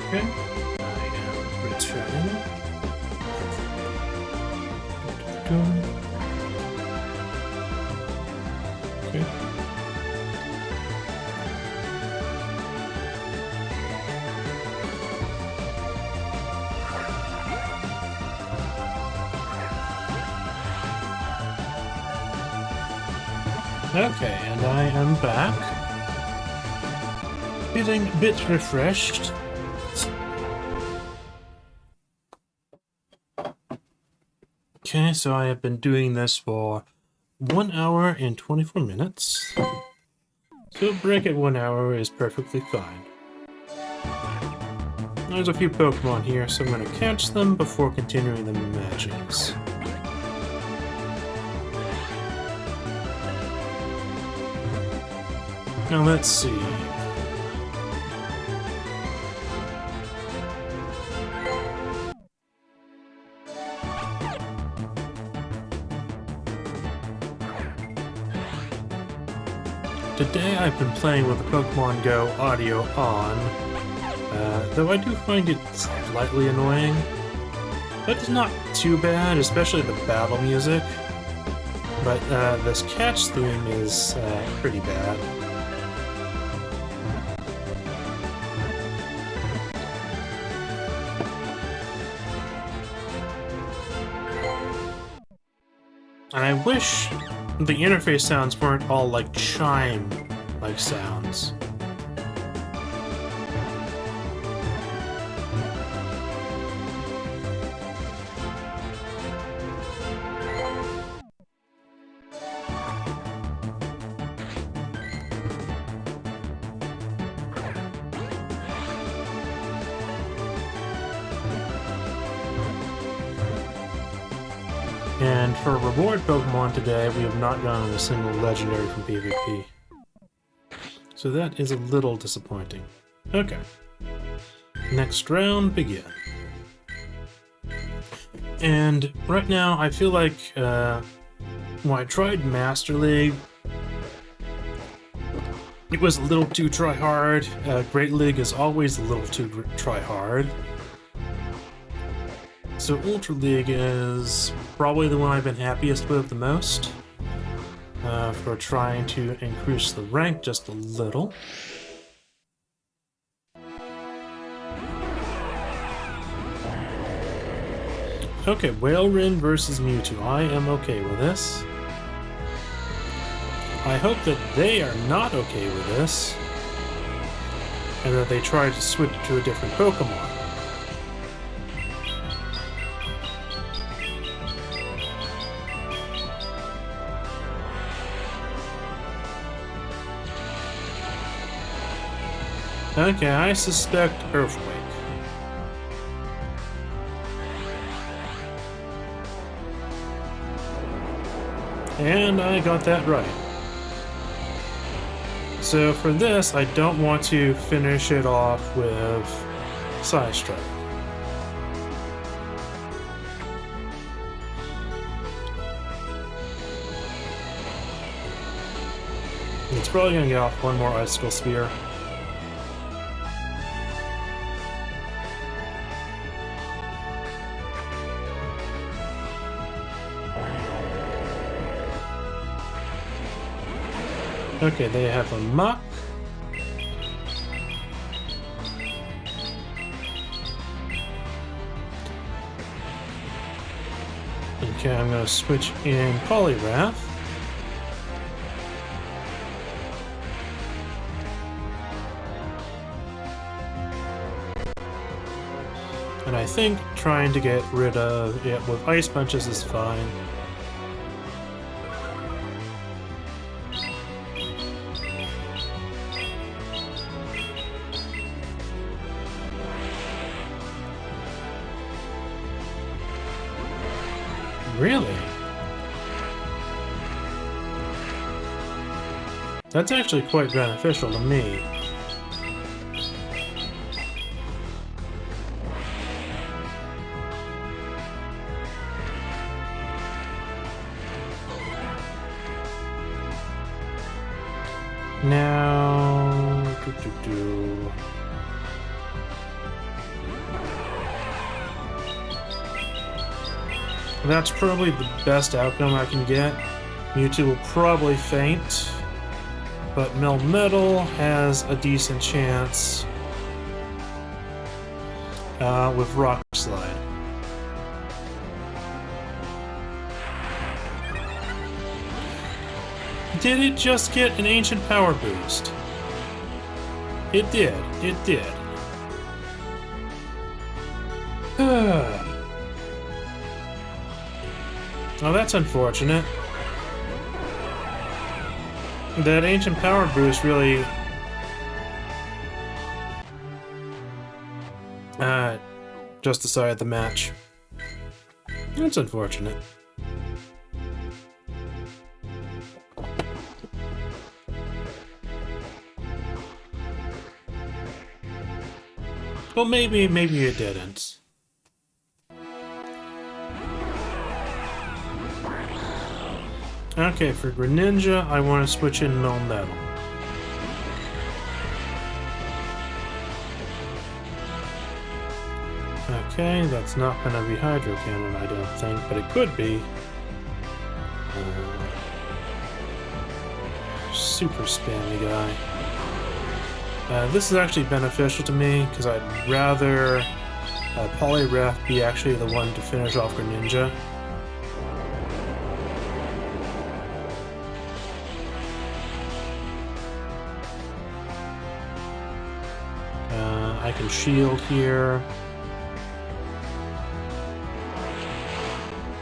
Okay. I am returning. Okay. Okay, and I am back. Feeling a bit refreshed. Okay, so I have been doing this for 1 hour and 24 minutes. So a break at 1 hour is perfectly fine. There's a few Pokemon here, so I'm going to catch them before continuing the matches. Now let's see. Today I've been playing with the Pokemon Go audio on, though I do find it slightly annoying. But it's not too bad, especially the battle music. But this catch theme is pretty bad. And I wish the interface sounds weren't all like chime-like sounds. And for reward Pokemon today, we have not gotten a single legendary from PvP. So that is a little disappointing. Okay. Next round, begin. And right now, I feel like when I tried Master League, it was a little too try-hard. Great League is always a little too try-hard. So Ultra League is probably the one I've been happiest with the most, for trying to increase the rank just a little. Okay, Whalewyn versus Mewtwo. I am okay with this. I hope that they are not okay with this, and that they try to switch to a different Pokemon. Okay, I suspect Earthquake. And I got that right. So for this, I don't want to finish it off with Psystrike. It's probably going to get off one more Icicle Spear. Okay, they have a Muck. Okay, I'm going to switch in Poliwrath. And I think trying to get rid of it with Ice Punches is fine. Really? That's actually quite beneficial to me. Now... That's probably the best outcome I can get. Mewtwo will probably faint, but Melmetal has a decent chance with Rock Slide. Did it just get an Ancient Power boost? It did. It did. Oh, that's unfortunate. That ancient power boost really just decided the match. That's unfortunate. Well, maybe it didn't. Okay, for Greninja, I want to switch in Null Metal. Okay, that's not going to be Hydro Cannon, I don't think, but it could be. Super spammy guy. This is actually beneficial to me, because I'd rather Poliwrath be actually the one to finish off Greninja. I can shield here.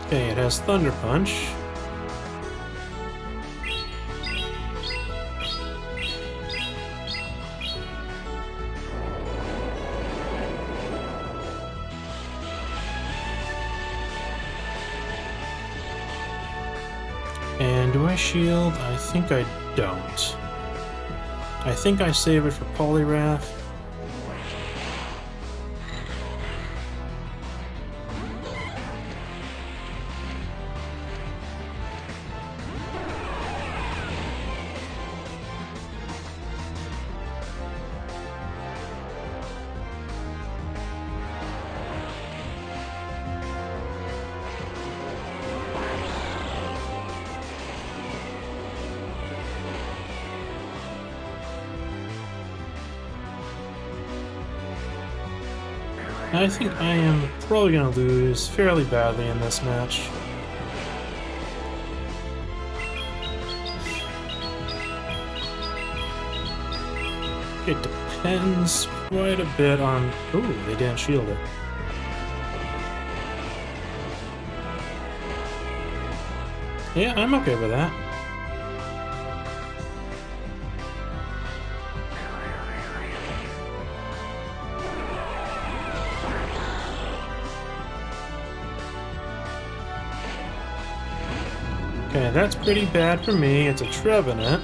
Okay, it has Thunder Punch. And do I shield? I think I don't. I think I save it for Poliwrath. I think I am probably going to lose fairly badly in this match. It depends quite a bit on... Ooh, they didn't shield it. Yeah, I'm okay with that. Okay, that's pretty bad for me. It's a Trevenant.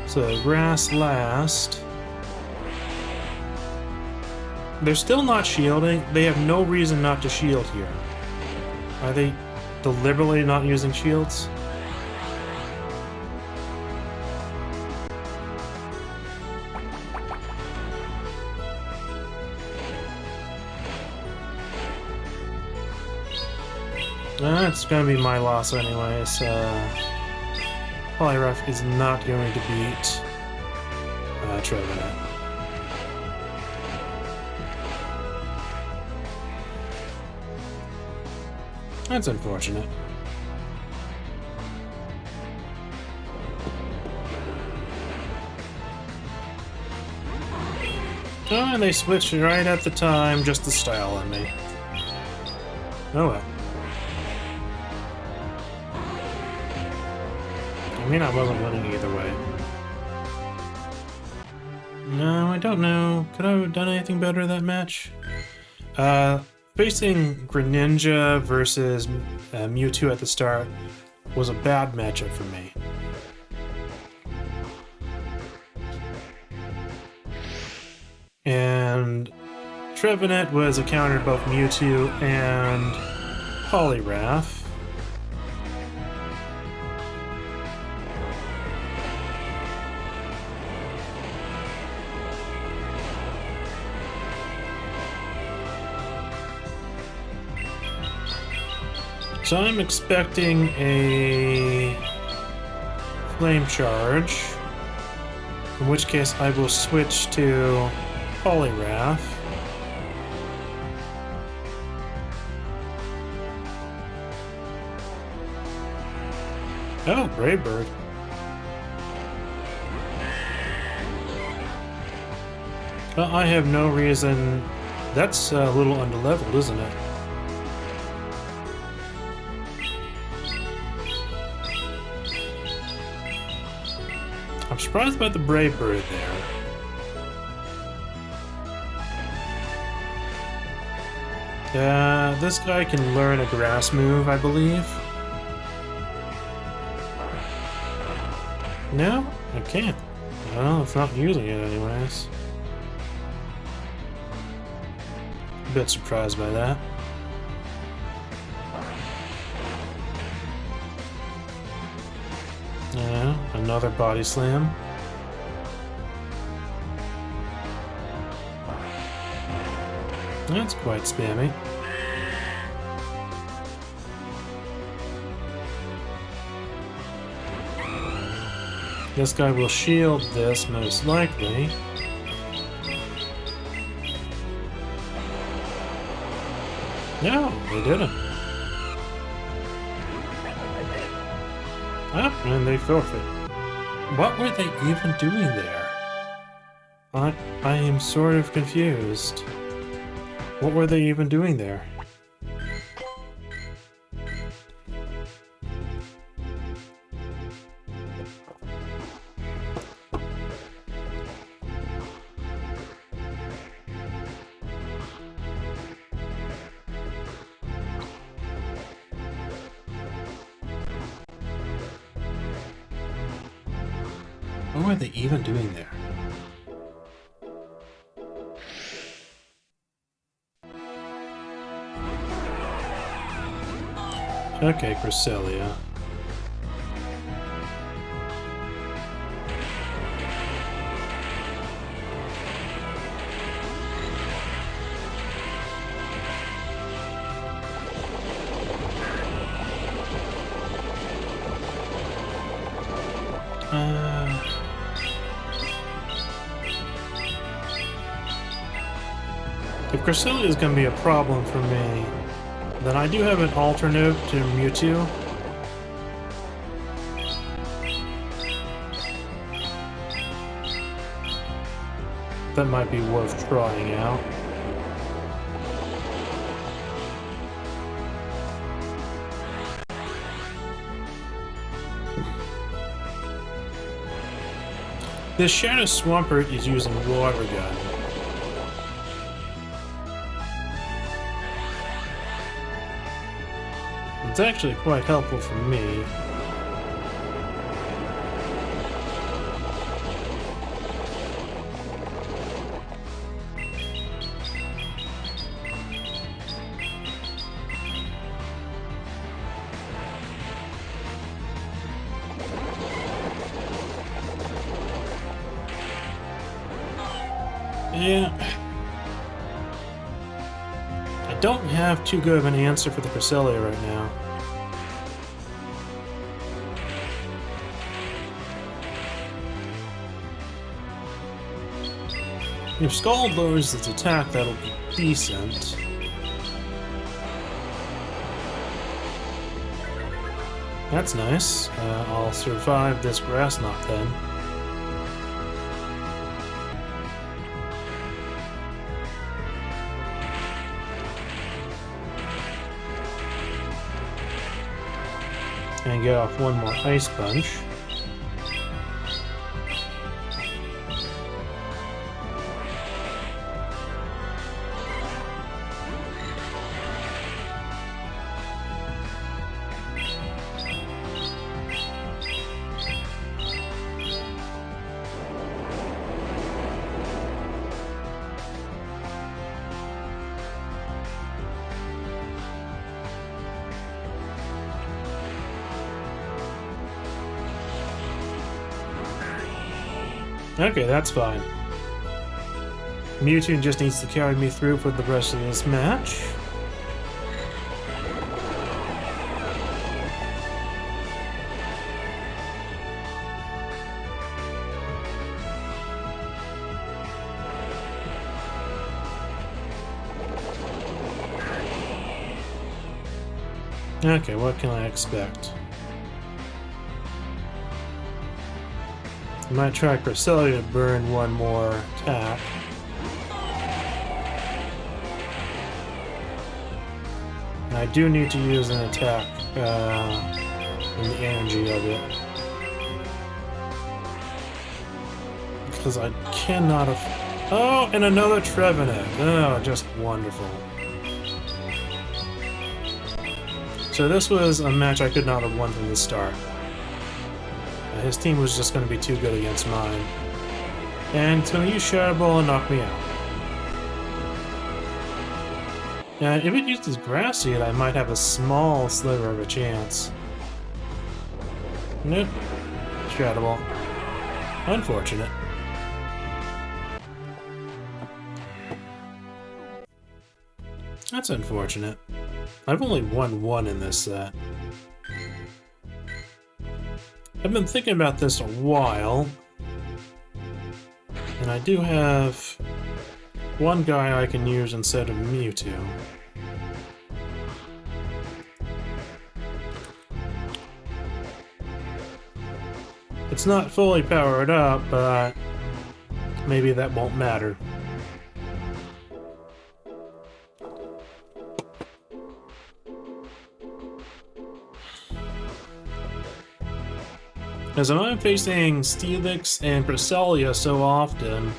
So, Grass last. They're still not shielding. They have no reason not to shield here. Are they deliberately not using shields? It's gonna be my loss anyways. Poliwrath is not going to beat Trevenant. That's unfortunate. Oh, and they switched right at the time just to style on me. Oh well. I mean, I wasn't winning either way. No, I don't know. Could I have done anything better that match? Facing Greninja versus Mewtwo at the start was a bad matchup for me. And Trevenant was a counter to both Mewtwo and Poliwrath. So I'm expecting a Flame Charge, in which case I will switch to Poliwrath. Oh, Brave Bird. Well, I have no reason... That's a little underleveled, isn't it? I'm surprised about the Brave Bird there. This guy can learn a grass move, I believe. No, I can't. Well, it's not using it anyways. A bit surprised by that. Yeah, another body slam. That's quite spammy. This guy will shield this, most likely. No, they didn't. Ah, and they forfeit. What were they even doing there? I am sort of confused. What were they even doing there? What were they even doing there? Okay, Cresselia. If Cresselia is going to be a problem for me, then I do have an alternate to Mewtwo. That might be worth trying out. This Shadow Swampert is using Water Gun. It's actually quite helpful for me. Yeah. I don't have too good of an answer for the Cresselia right now. If Scald lowers its attack, that'll be decent. That's nice. I'll survive this grass knot then. And get off one more Ice Punch. Okay, that's fine. Mewtwo just needs to carry me through for the rest of this match. Okay, what can I expect? I might try Cresselia to burn one more attack. And I do need to use an attack in the energy of it. because I cannot have... Oh, and another Trevenant. Oh, just wonderful. So this was a match I could not have won from the start. His team was just going to be too good against mine. And he's going to use Shadow Ball and knock me out. Now, if it uses Grass Seed, I might have a small sliver of a chance. Nope. Shadow Ball. Unfortunate. That's unfortunate. I've only won one in this set. I've been thinking about this a while, and I do have one guy I can use instead of Mewtwo. It's not fully powered up, but maybe that won't matter. As I'm facing Steelix and Cresselia so often,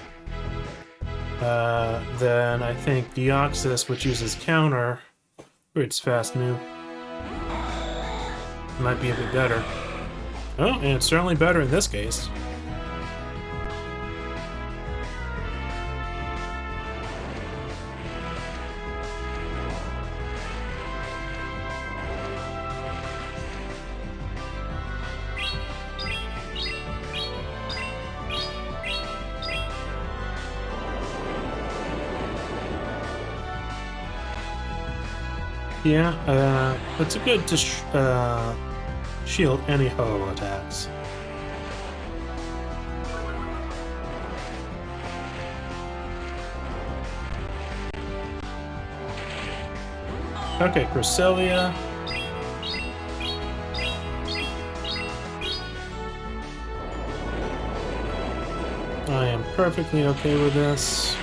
then I think Deoxys, which uses Counter for its fast move, might be a bit better. Oh, and it's certainly better in this case. Yeah, it's good to shield any Ho attacks. Okay, Cresselia. I am perfectly okay with this.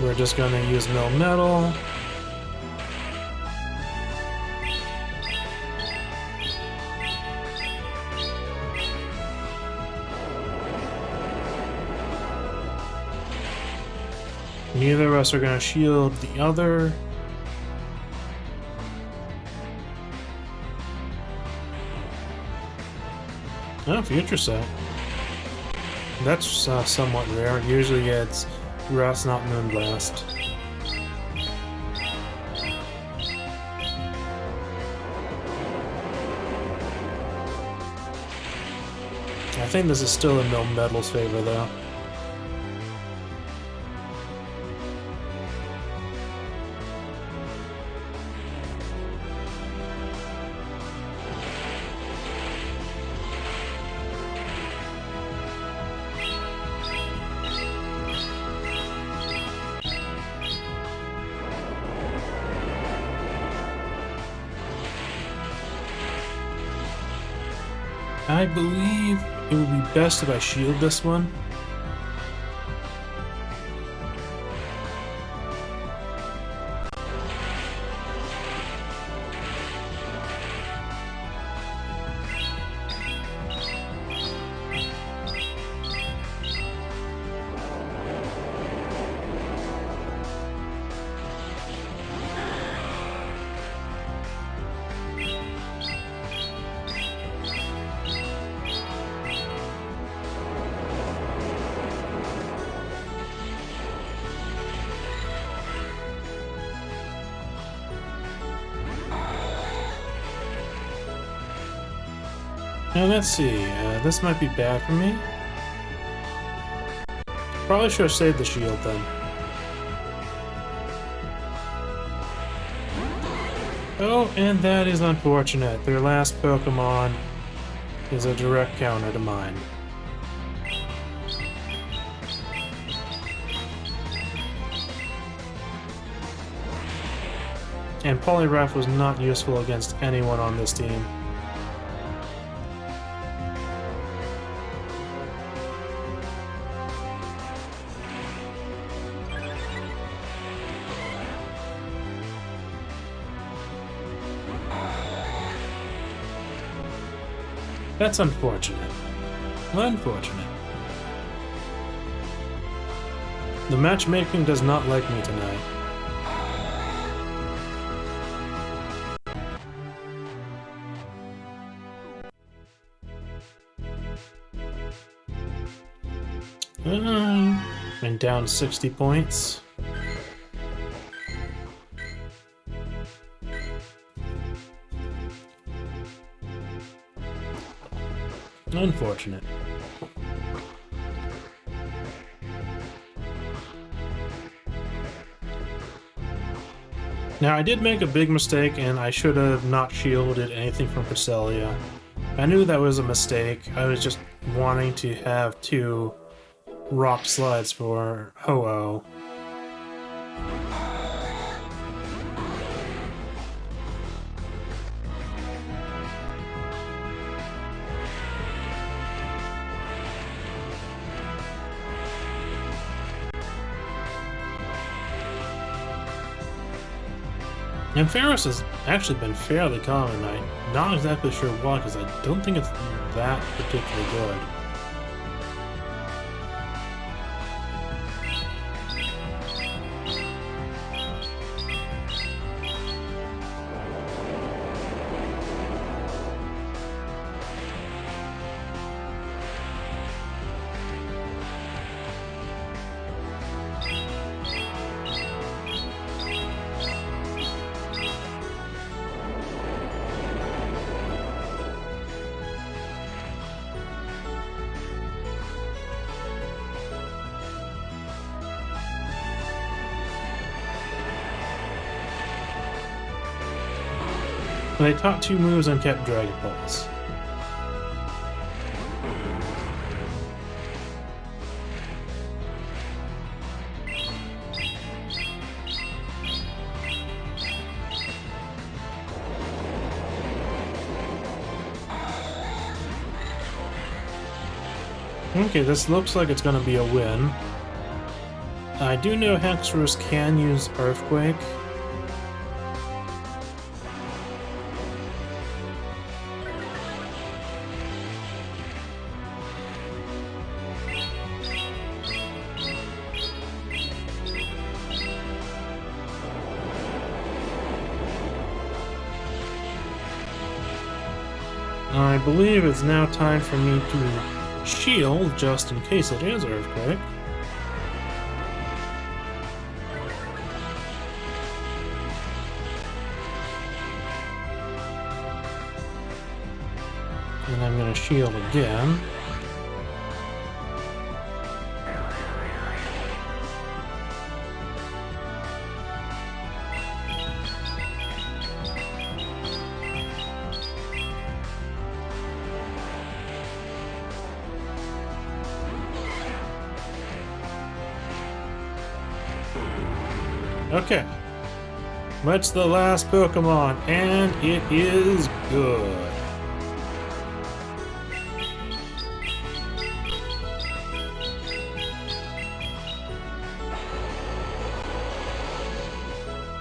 We're just going to use Melmetal. Neither of us are going to shield the other. Oh, Future Sight. That's somewhat rare. Usually it's Grass, not Moonblast. I think this is still in Melmetal's favor, though. I believe it would be best if I shield this one. Now let's see, this might be bad for me. Probably should have saved the shield then. Oh, and that is unfortunate. Their last Pokemon is a direct counter to mine. And Poliwrath was not useful against anyone on this team. That's unfortunate. Unfortunate. The matchmaking does not like me tonight. I'm down 60 points. Unfortunate. Now, I did make a big mistake, and I should have not shielded anything from Cresselia. I knew that was a mistake. I was just wanting to have 2 rock slides for Ho-Oh. And Ferris has actually been fairly calm tonight. Not exactly sure why, because I don't think it's that particularly good. They taught 2 moves and kept Dragon Pulse. Okay, this looks like it's going to be a win. I do know Hexorus can use Earthquake. I believe it's now time for me to shield, just in case it is Earthquake. And I'm going to shield again. Okay, what's the last Pokemon? And it is good.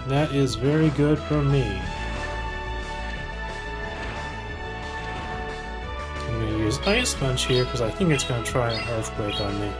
That is very good from me. I'm going to use Ice Punch here because I think it's going to try an Earthquake on me.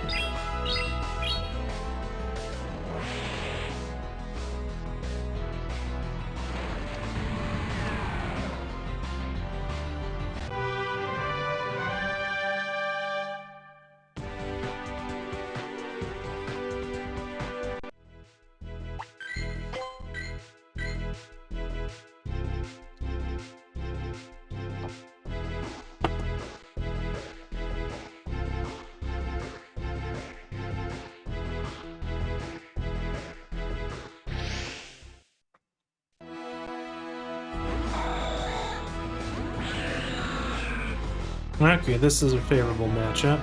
Okay, this is a favorable matchup.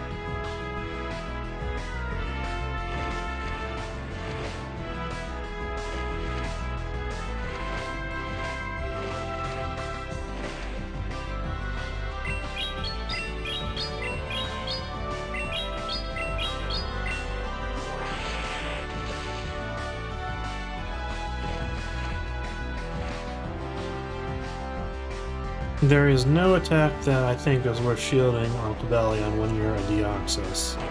There is no attack that I think is worth shielding on Cobalion when you're a Deoxys.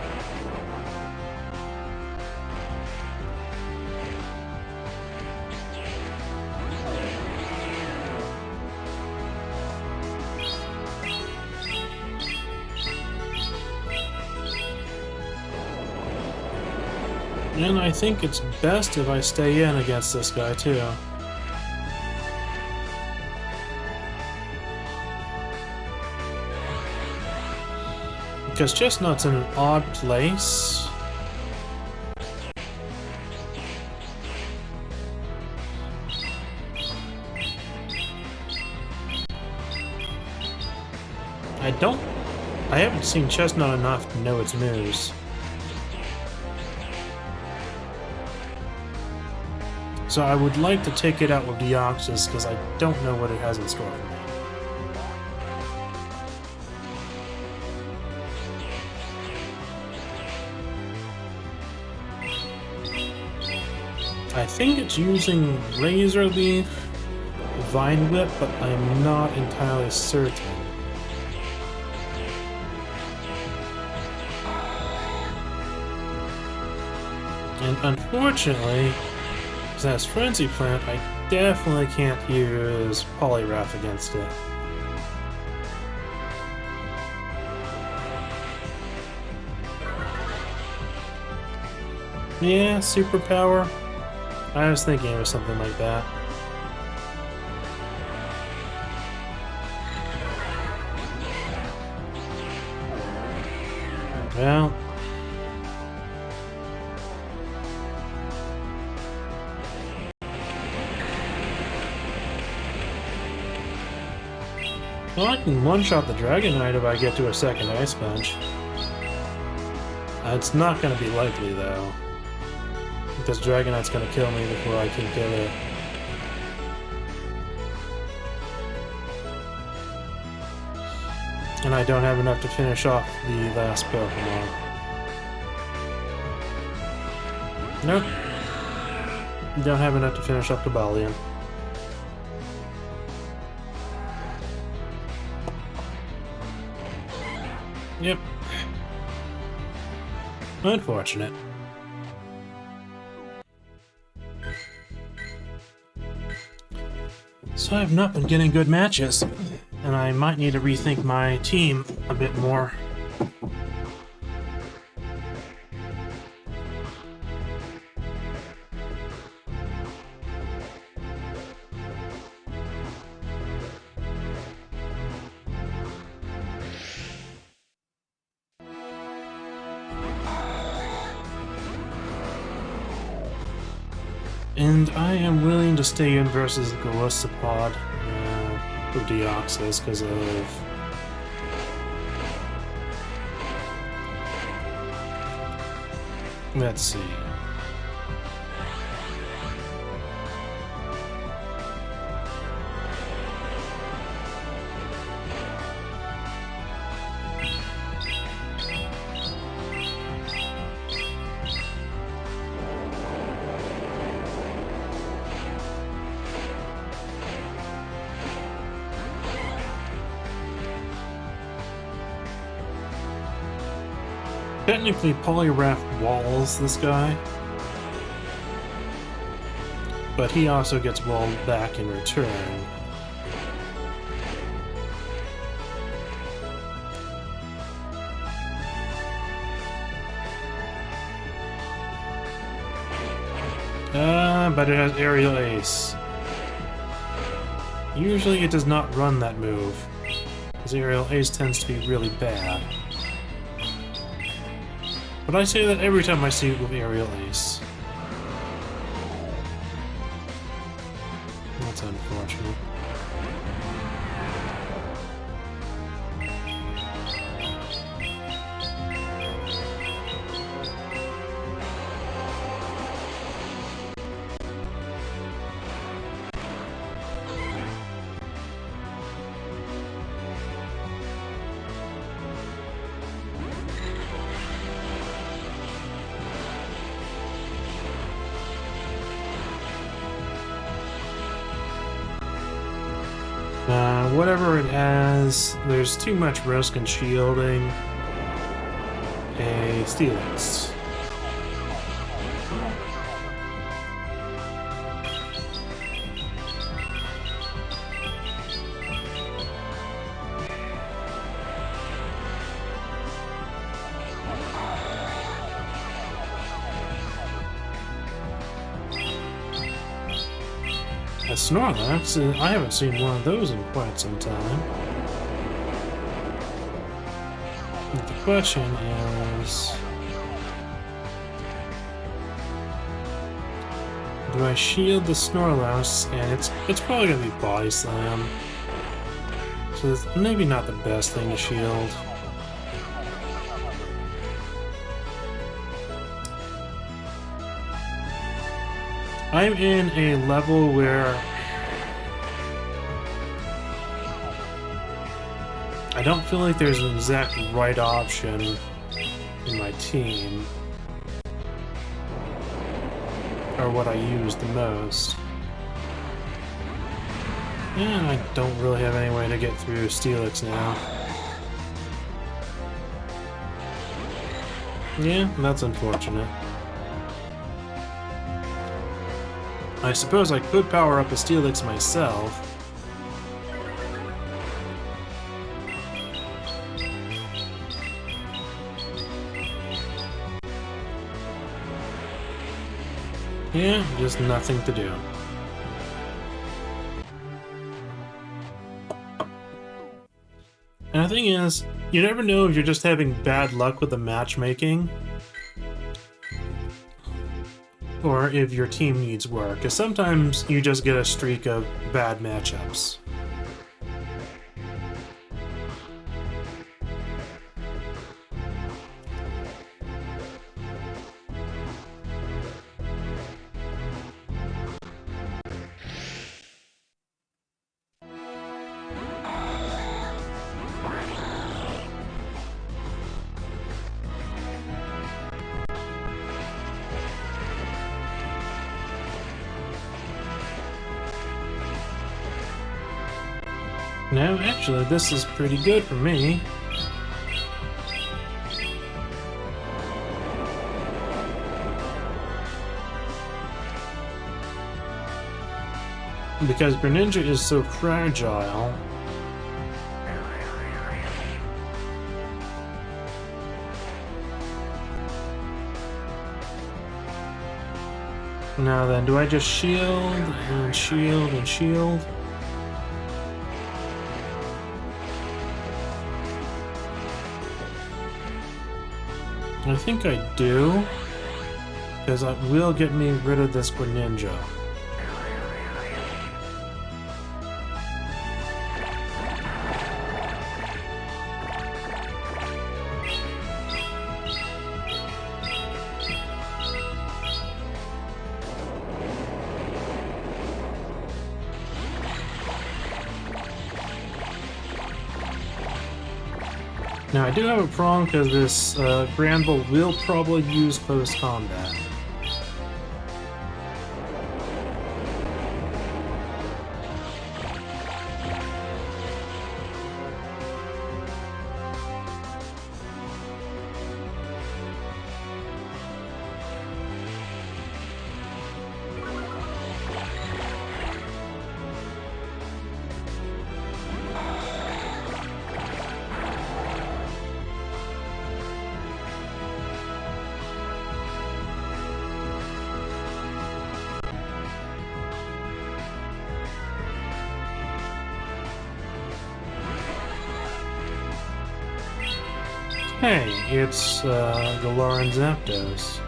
And I think it's best if I stay in against this guy, too. Because Chestnut's in an odd place. I haven't seen Chestnut enough to know its moves. So I would like to take it out with Deoxys, because I don't know what it has in store for me. I think it's using Razor Leaf, Vine Whip, but I'm not entirely certain. And unfortunately, since that's Frenzy Plant, I definitely can't use Poliwrath against it. Yeah, Superpower. I was thinking it was something like that. Well... well, I can one-shot the Dragonite if I get to a second Ice Punch. It's not going to be likely, though. Because Dragonite's going to kill me before I can kill it. And I don't have enough to finish off the last Pokemon. Nope. Don't have enough to finish off Cobalion. Yep. Unfortunate. So I've not been getting good matches, and I might need to rethink my team a bit more. And I am willing to stay in versus Golisopod with Deoxys because of... let's see. Technically, Poliwrath walls this guy, but he also gets walled back in return. But it has Aerial Ace. Usually it does not run that move, because Aerial Ace tends to be really bad. But I say that every time I see it with Aerial Ace. That's unfortunate. Whatever it has, there's too much risk in shielding a Steelix. A Snorlax? I haven't seen one of those in quite some time. But the question is... do I shield the Snorlax? And it's probably gonna be Body Slam. So it's maybe not the best thing to shield. I'm in a level where I don't feel like there's an exact right option in my team, or what I use the most. And I don't really have any way to get through Steelix now. Yeah, that's unfortunate. I suppose I could power up a Steelix myself. Yeah, just nothing to do. And the thing is, you never know if you're just having bad luck with the matchmaking, or if your team needs work, because sometimes you just get a streak of bad matchups. No, actually, this is pretty good for me. Because Greninja is so fragile. Now then, do I just shield and shield and shield? I think I do, because that will get me rid of this Greninja. Now I do have a problem because this Granbull will probably use post-combat. Hey, it's Galar and Zapdos.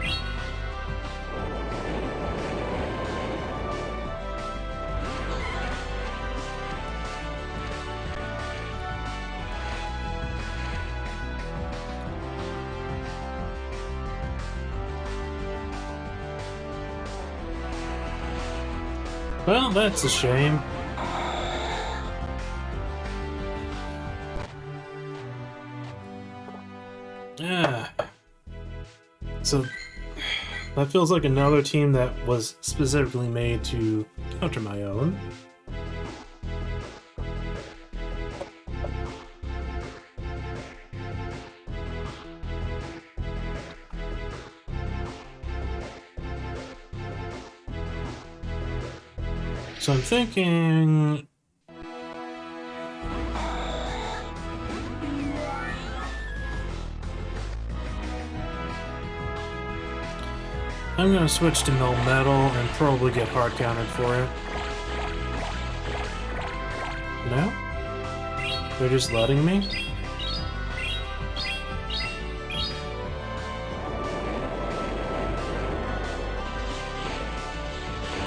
Well, that's a shame. Yeah. So that feels like another team that was specifically made to counter my own. So I'm thinking... I'm gonna switch to Melmetal and probably get hard countered for it. No? They're just letting me?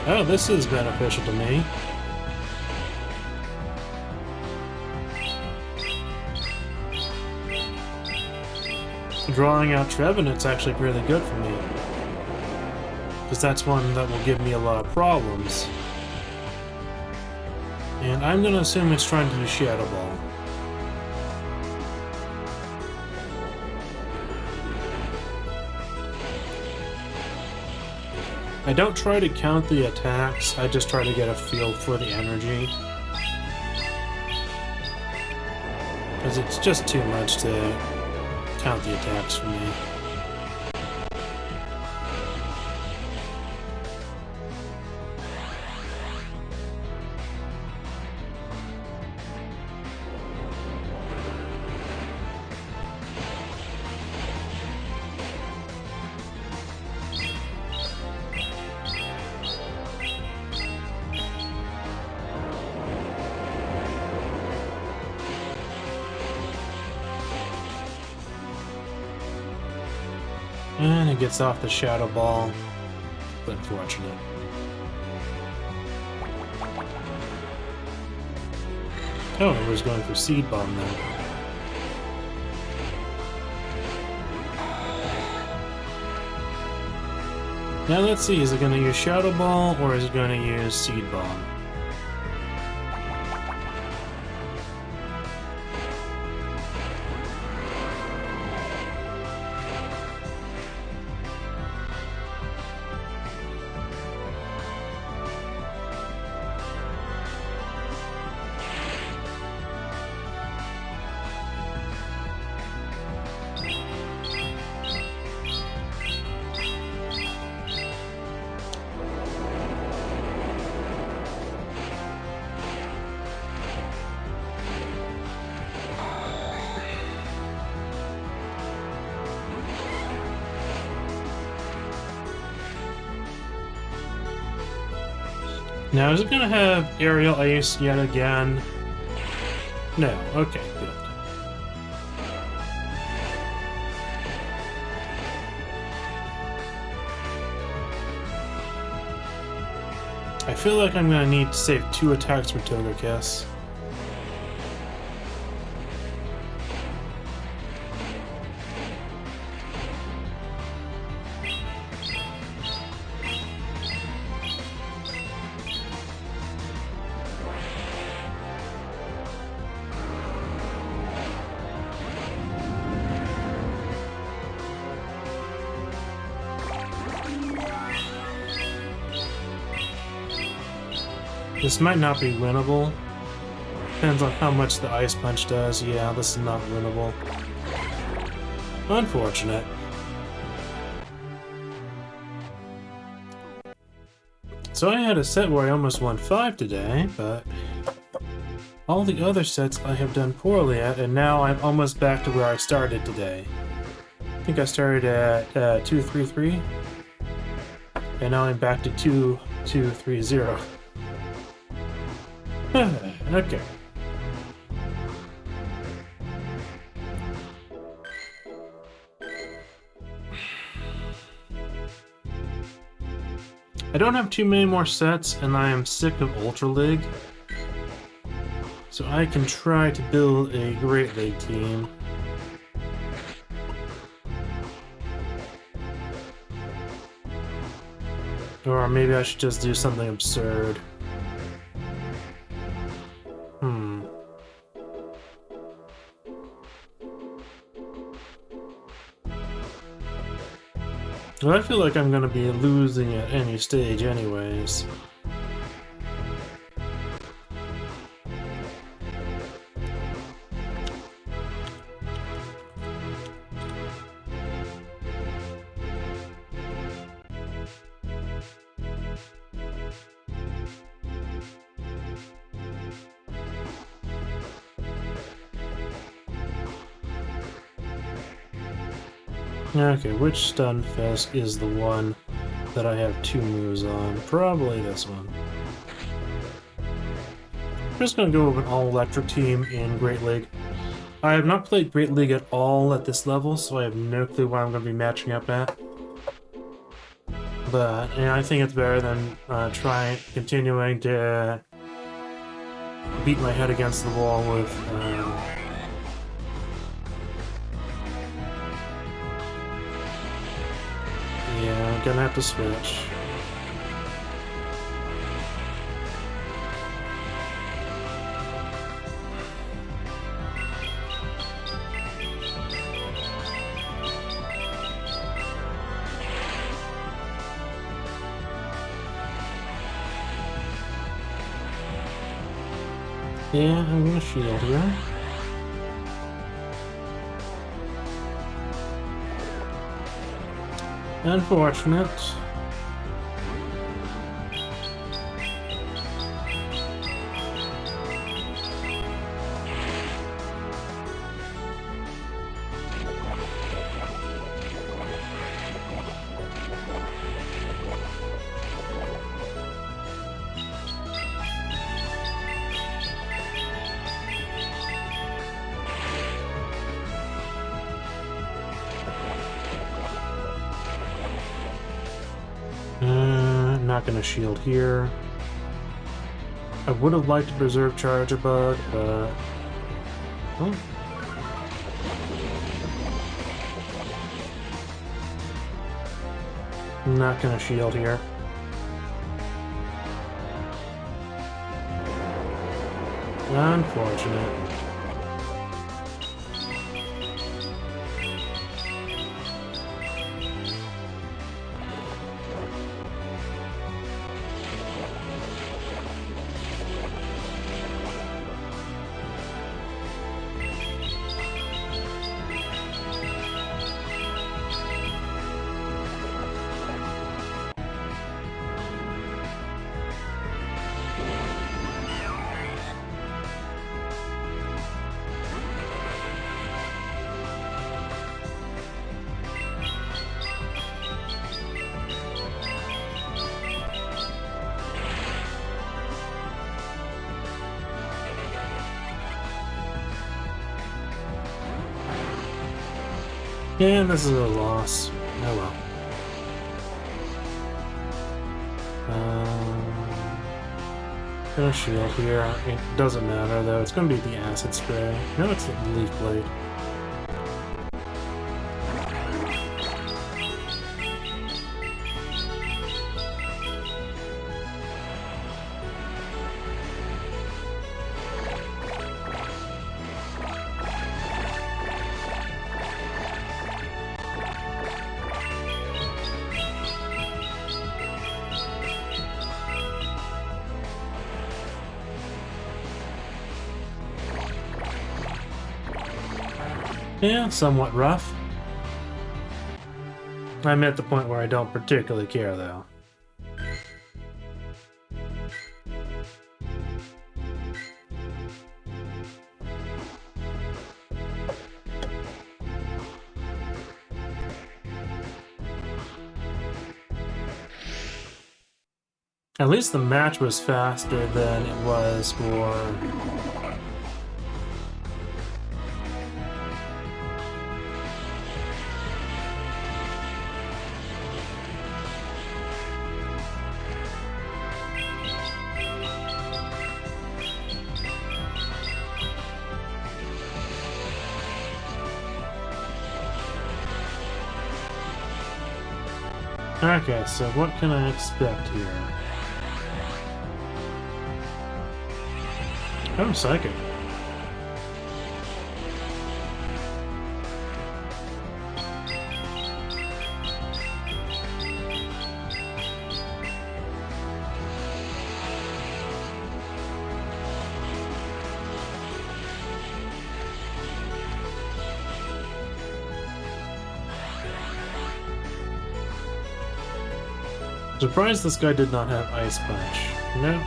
Oh, this is beneficial to me. Drawing out Trevenant's actually really good for me. Because that's one that will give me a lot of problems. And I'm gonna assume it's trying to use Shadow Ball. I don't try to count the attacks, I just try to get a feel for the energy. Because it's just too much to count the attacks for me. And it gets off the Shadow Ball. Unfortunate. Oh, it was going for Seed Bomb then. Now let's see, is it going to use Shadow Ball or is it going to use Seed Bomb? Now, is it going to have Aerial Ace yet again? No. Okay, good. I feel like I'm going to need to save 2 attacks for Togekiss. This might not be winnable. Depends on how much the Ice Punch does. Yeah, this is not winnable. Unfortunate. So I had a set where I almost won 5 today, but all the other sets I have done poorly at, and now I'm almost back to where I started today. I think I started at 233, and now I'm back to 2230. Okay. I don't have too many more sets, and I am sick of Ultra League. So I can try to build a Great League team. Or maybe I should just do something absurd. Well, I feel like I'm gonna be losing at any stage anyways. Okay, which Stunfisk is the one that I have 2 moves on? Probably this one. just gonna go with an all-electric team in Great League. I have not played Great League at all at this level, so I have no clue what I'm going to be matching up at. But yeah, I think it's better than continuing to beat my head against the wall with yeah, I'm gonna have to switch. Yeah, I'm gonna shield here. Unfortunate. Not gonna shield here. I would have liked to preserve Charger Bug, but oh. Not gonna shield here. Unfortunate. Yeah, this is a loss. Oh well. Gonna shield here. It doesn't matter though. It's gonna be the acid spray. No, it's the leaf blade. Yeah, somewhat rough. I'm at the point where I don't particularly care, though. At least the match was faster than it was for... Okay, so what can I expect here? Oh, Psychic. Surprised this guy did not have Ice Punch. No.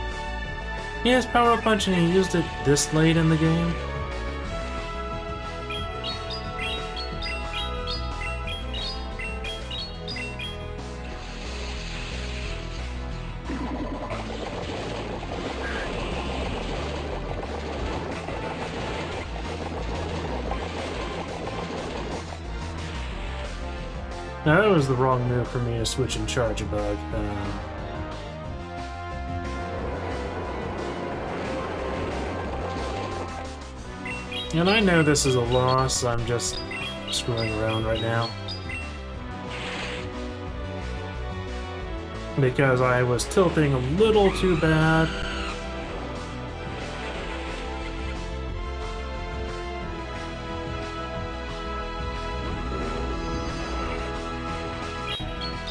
He has Power Punch and he used it this late in the game? Now, that was the wrong move for me to switch and charge a bug. And I know this is a loss, I'm just screwing around right now. Because I was tilting a little too bad.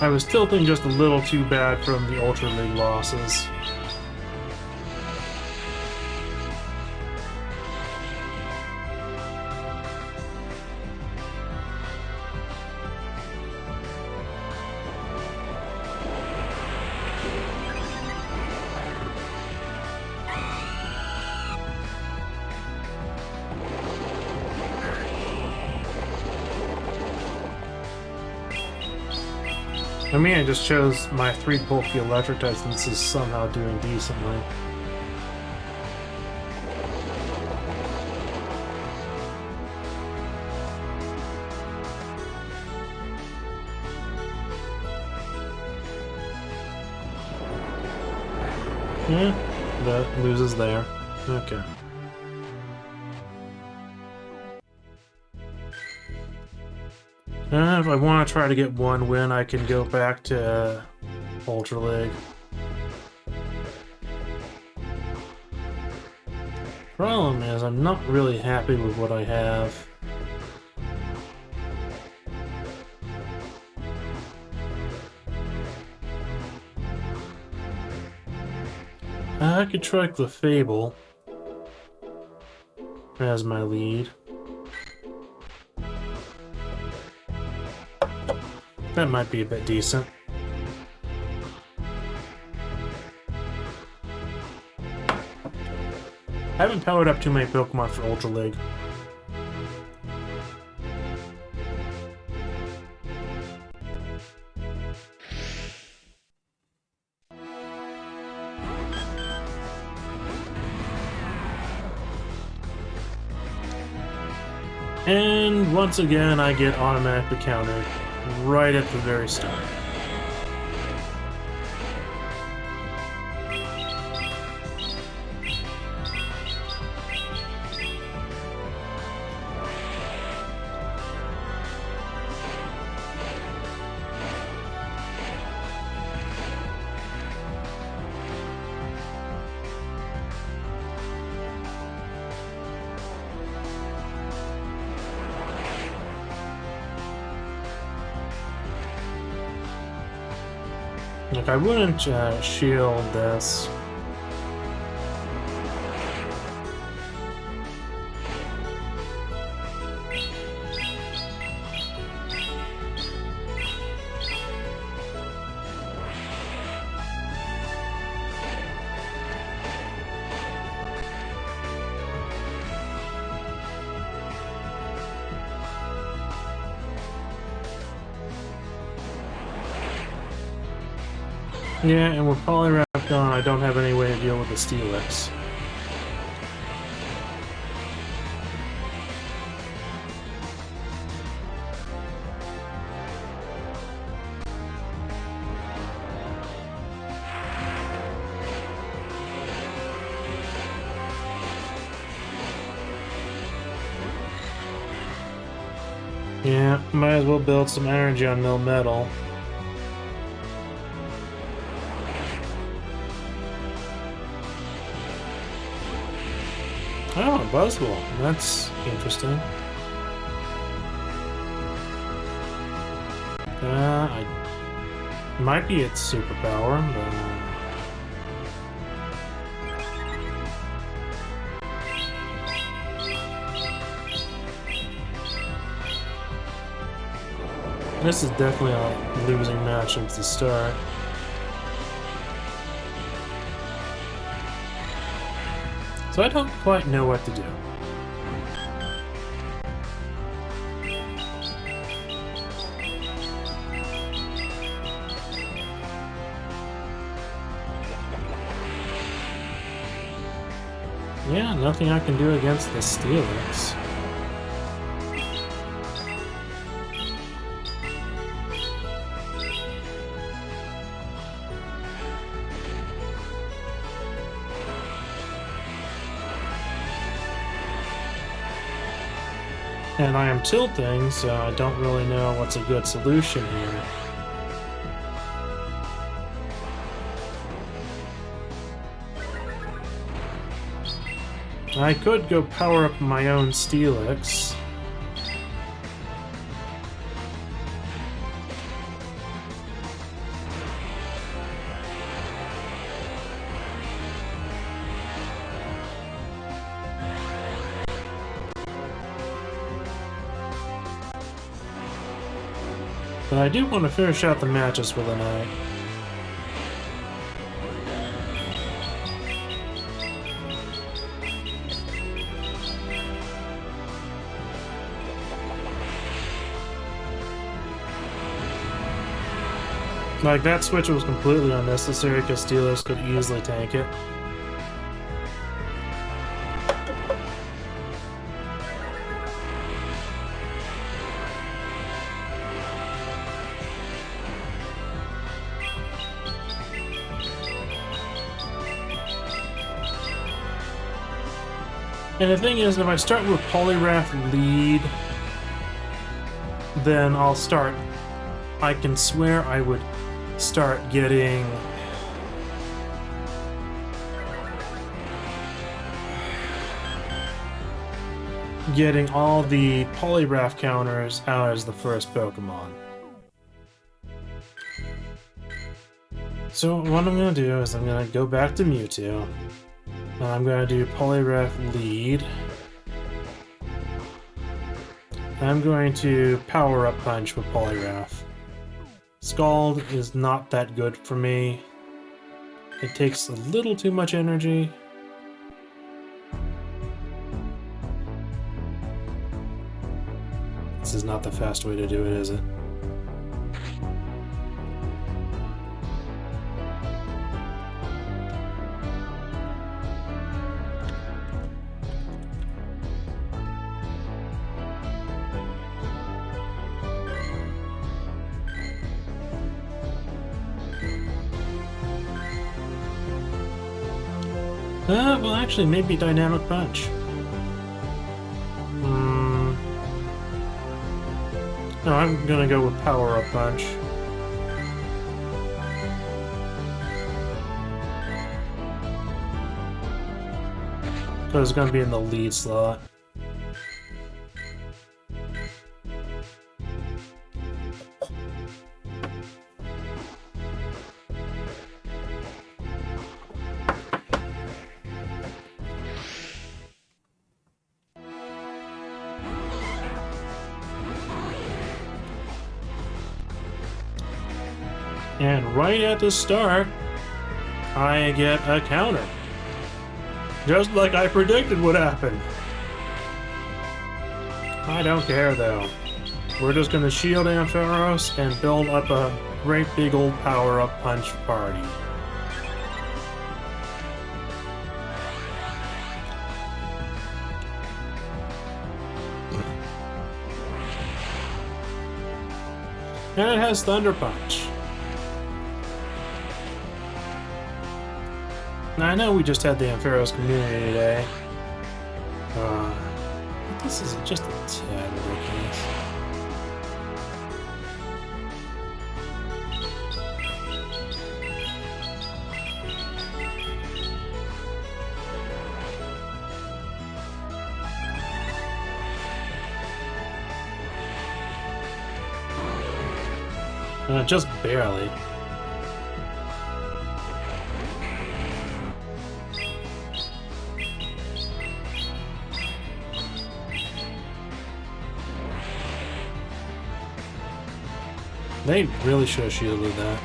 I was tilting just a little too bad from the Ultra League losses. I mean, I just chose my 3 bulky electric types and this is somehow doing decently. Yeah, that loses there. Okay. If I want to try to get 1 win, I can go back to Ultra League. Problem is, I'm not really happy with what I have. I could try the Fable as my lead. That might be a bit decent. I haven't powered up too many Pokemon for Ultra League. And once again, I get automatically countered right at the very start. Like, I wouldn't shield this. Yeah, and we're probably wrapped on. I don't have any way to deal with the Steelix. Yeah, might as well build some energy on Metal. Oh, Buzzwole. That's interesting. Might be its superpower, but... This is definitely a losing match at the start. So I don't quite know what to do. Yeah, nothing I can do against the Steelix. And I am tilting, so I don't really know what's a good solution here. I could go power up my own Steelix. But I do want to finish out the matches for the night. Like, that switch was completely unnecessary because Steelix could easily tank it. And the thing is, if I start with Poliwrath lead, then I'll start... I can swear I would start getting... all the Poliwrath counters out as the first Pokemon. So what I'm going to do is I'm going to go back to Mewtwo. And I'm going to do Poliwrath lead. I'm going to Power Up Punch with Poliwrath. Scald is not that good for me. It takes a little too much energy. This is not the fast way to do it, is it? Well, actually, maybe Dynamic Punch. No, I'm gonna go with Power Up Punch. So it's gonna be in the lead slot. And right at the start, I get a counter. Just like I predicted would happen. I don't care though. We're just gonna shield Ampharos and build up a great big old power-up punch party. And it has Thunder Punch. Now, I know we just had the Ampharos community day. But this is just a tad ridiculous. Just barely. They really should have shielded that.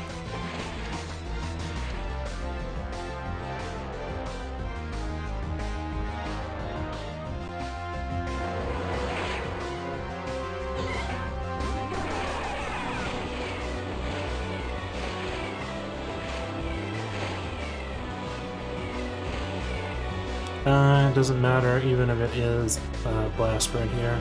It doesn't matter even if it is Blast Burn here.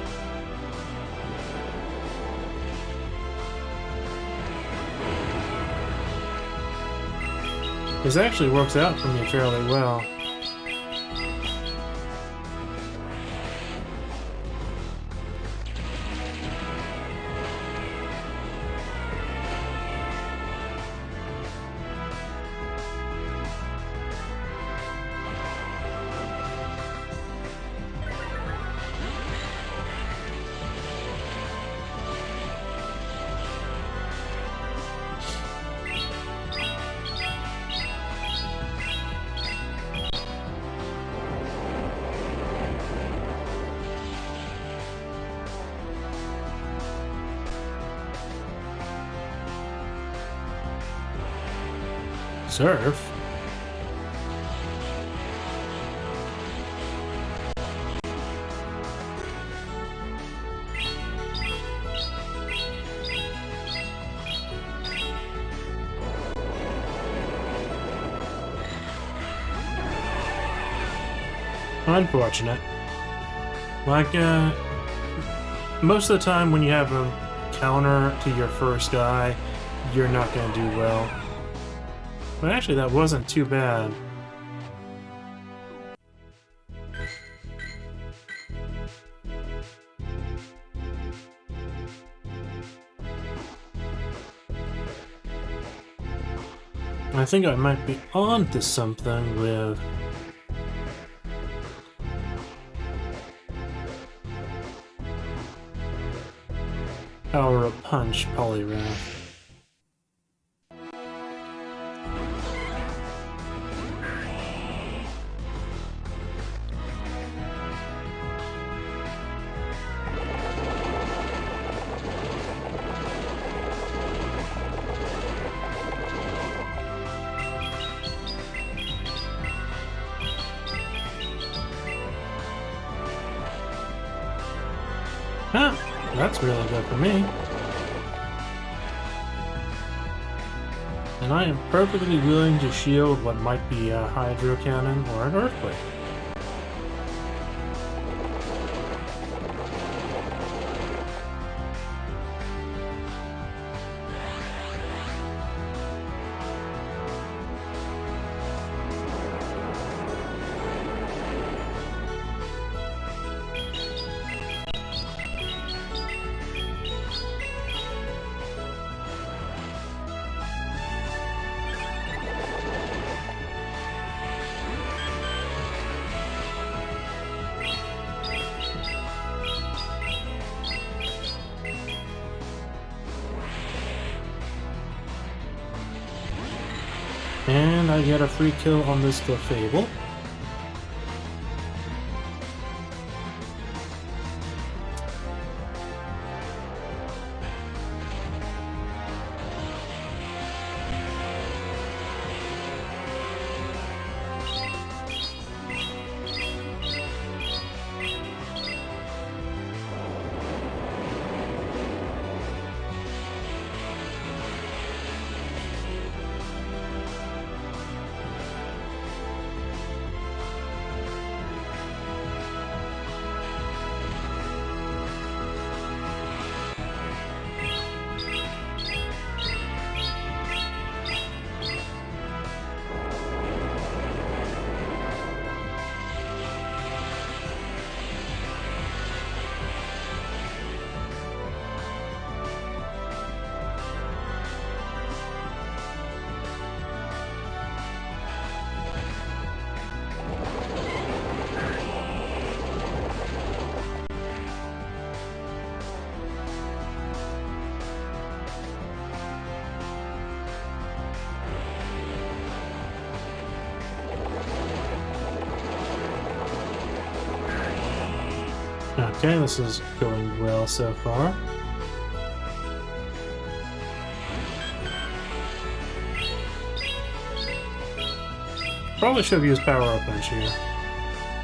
This actually works out for me fairly well. Surf? Unfortunate. Like, most of the time when you have a counter to your first guy, you're not going to do well. But actually, that wasn't too bad. I think I might be onto something with... Power Up Punch Polyrath. Huh, that's really good for me. And I am perfectly willing to shield what might be a Hydro Cannon or an Earthquake. And I get a free kill on this Clefable. Okay, this is going well so far. Probably should have used Power Up Punch here,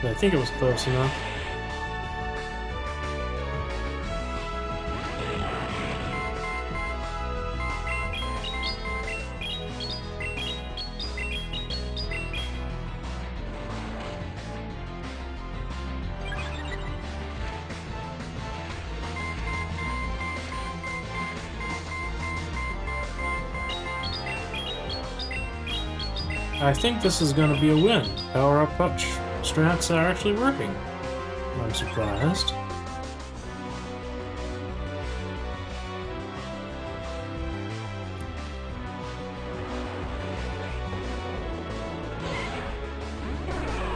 but I think it was close enough. I think this is going to be a win. Power Up Punch strats are actually working. I'm surprised.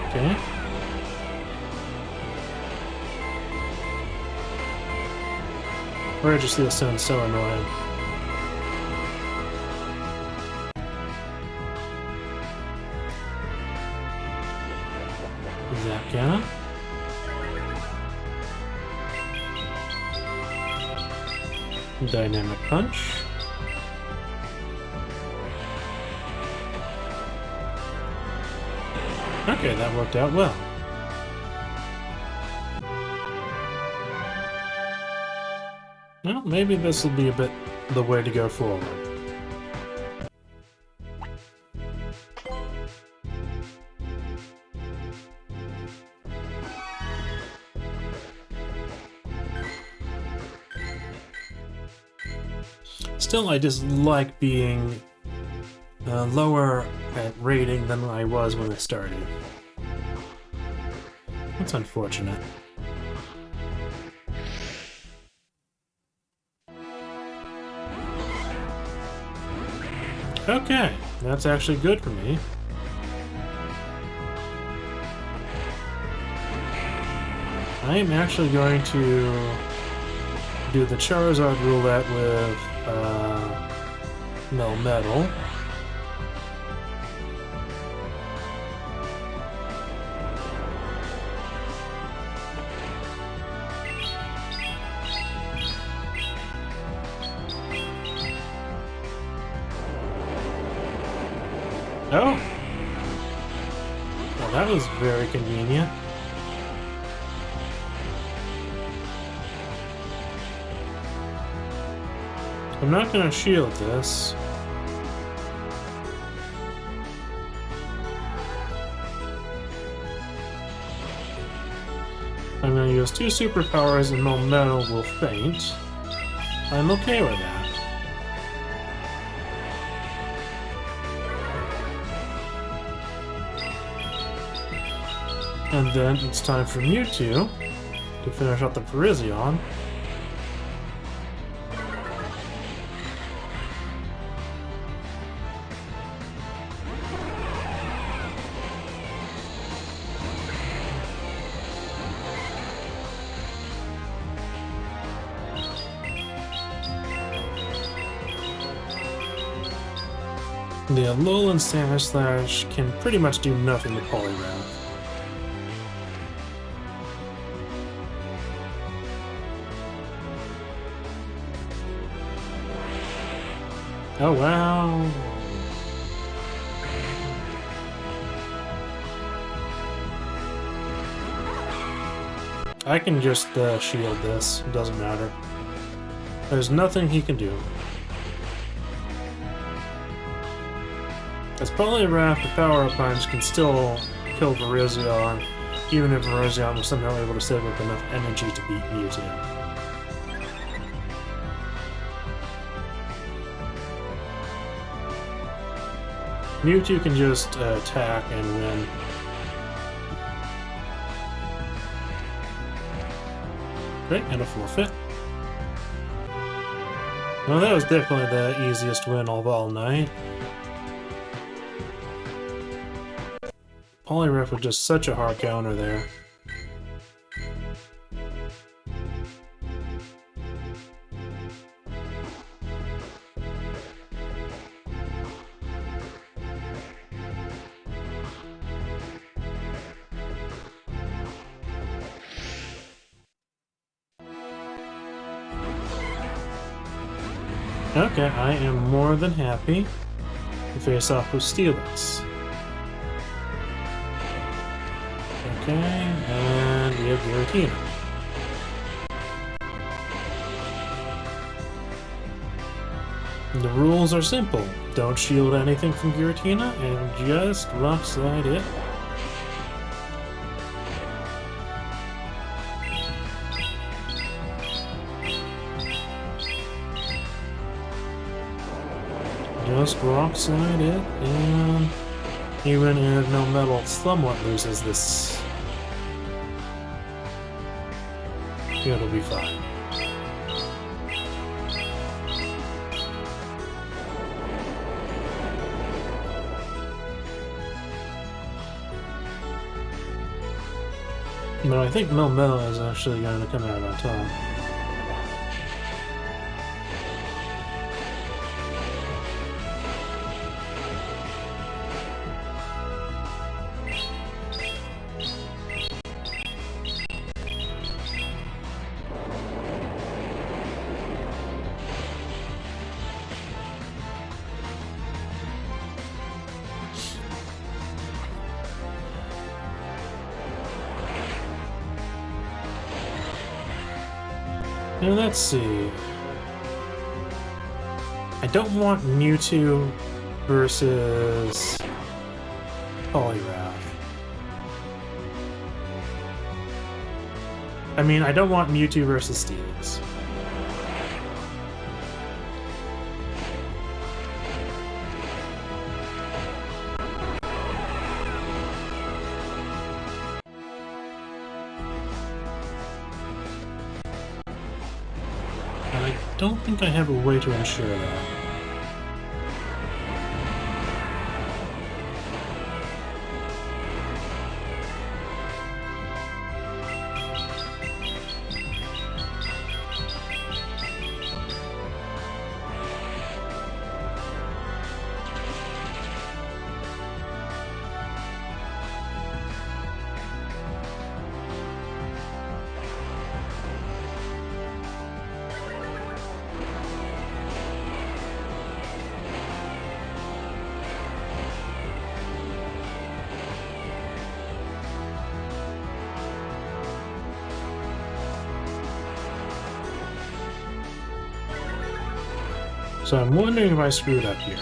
Okay. Registeal sounds so annoying. Cannon. Dynamic Punch. Okay, that worked out well. Well, maybe this will be a bit the way to go forward. Still, I just like being lower at rating than I was when I started. That's unfortunate. Okay, that's actually good for me. I am actually going to do the Charizard roulette with Melmetal. Oh! Well, that was very convenient. I'm not going to shield this. I'm going to use 2 superpowers and Melmetal will faint. I'm okay with that. And then it's time for Mewtwo to finish up the Virizion. The Alolan Sandslash can pretty much do nothing to Poliwrath. Oh wow! I can just shield this, it doesn't matter. There's nothing he can do. As Poliwrath, the Power Punch can still kill Virizion, even if Virizion was somehow able to save up enough energy to beat Mewtwo. Mewtwo can just attack and win. Okay, and a forfeit. Well, that was definitely the easiest win of all night. Poliwrath was just such a hard counter there. Okay, I am more than happy to face off with Steelix. Okay, and we have Giratina. The rules are simple. Don't shield anything from Giratina, and just rock slide it. Just rock slide it, and even if Melmetal somewhat loses this, it'll be fine. But I think Melmetal is actually going to come out on top. Now let's see. I don't want Mewtwo versus Poliwrath. I mean, I don't want Mewtwo versus Steelix. I don't think I have a way to ensure that. So I'm wondering if I screwed up here.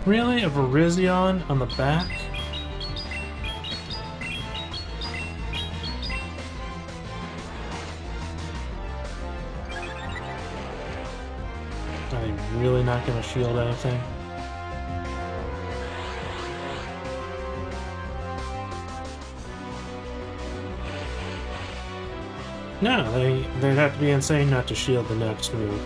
Really? A Virizion on the back? Are they really not going to shield anything? No, they'd have to be insane not to shield the next move.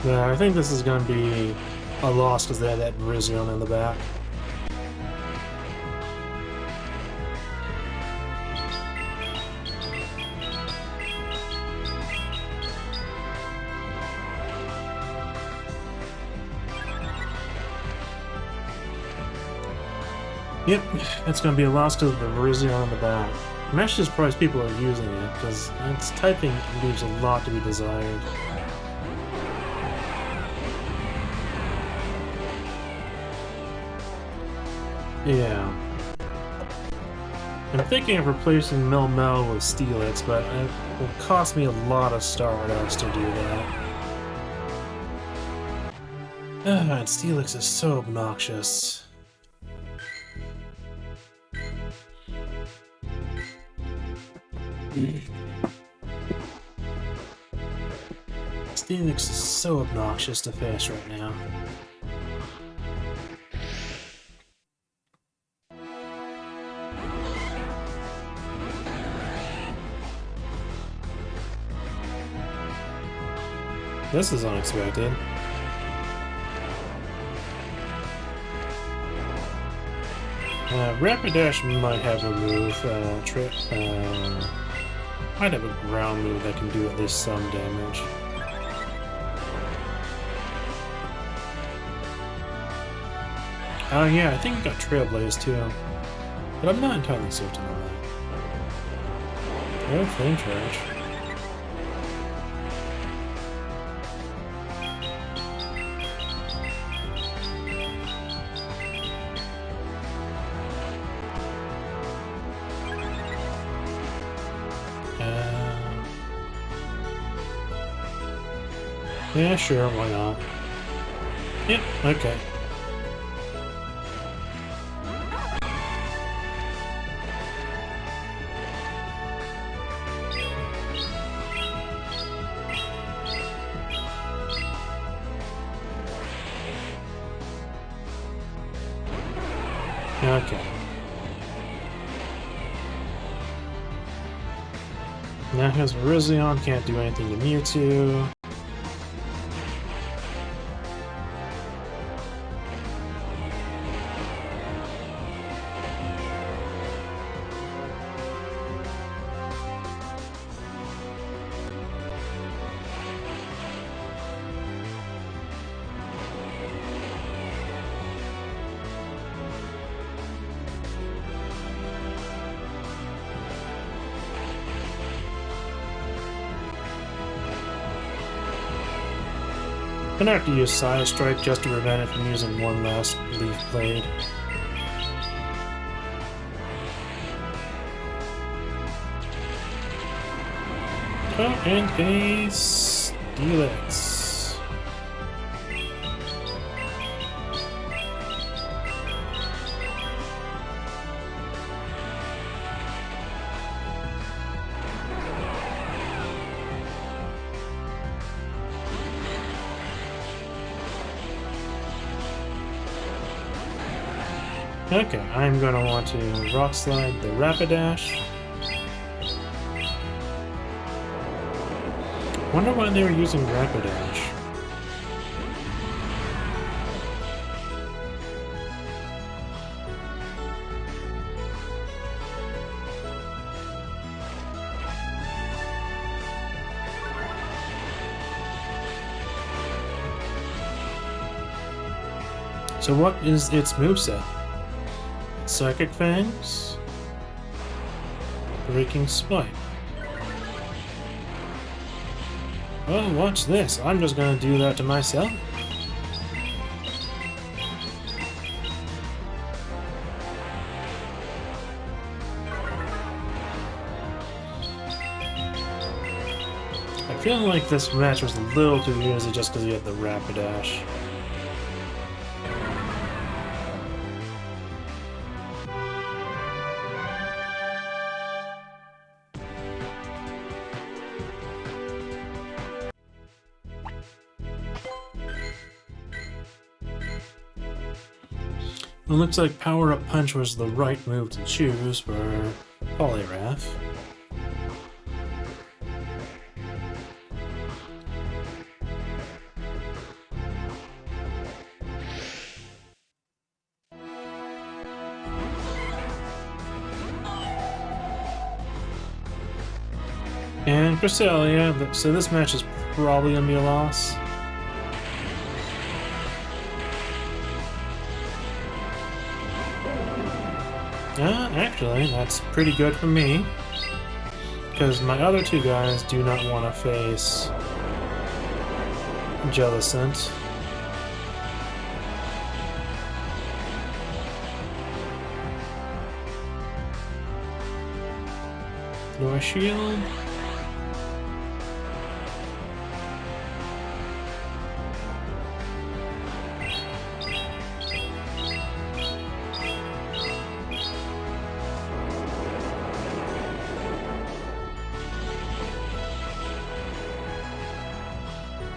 Yeah, I think this is going to be a loss because they had that Virizion in the back. Yep, it's going to be a loss because of the Virizion in the back. I'm actually surprised people are using it because its typing leaves a lot to be desired. Yeah. I'm thinking of replacing Mel with Steelix, but it will cost me a lot of Stardust to do that. And Steelix is so obnoxious. Steelix is so obnoxious to face right now. This is unexpected. Rapidash might have a move, might have a ground move that can do at least some damage. Oh yeah, I think we got Trailblaze too. But I'm not entirely certain on that. Oh, Flame Charge. Yeah, sure, why not? Yep, okay. Okay. Now his Virizion can't do anything to Mewtwo. gonna have to use Side Strike just to prevent it from using one last Leaf Blade. Oh, and a Steelix. Okay, I'm gonna want to Rock Slide the Rapidash. Wonder why they were using Rapidash. So what is its moveset? Psychic Fangs? Breaking Spike. Oh, watch this. I'm just gonna do that to myself. I feel like this match was a little too easy just because you had the Rapidash. It looks like Power Up Punch was the right move to choose for Poliwrath. And Cresselia, so this match is probably gonna be a loss. Actually, that's pretty good for me, because my other two guys do not want to face Jellicent. Do I shield?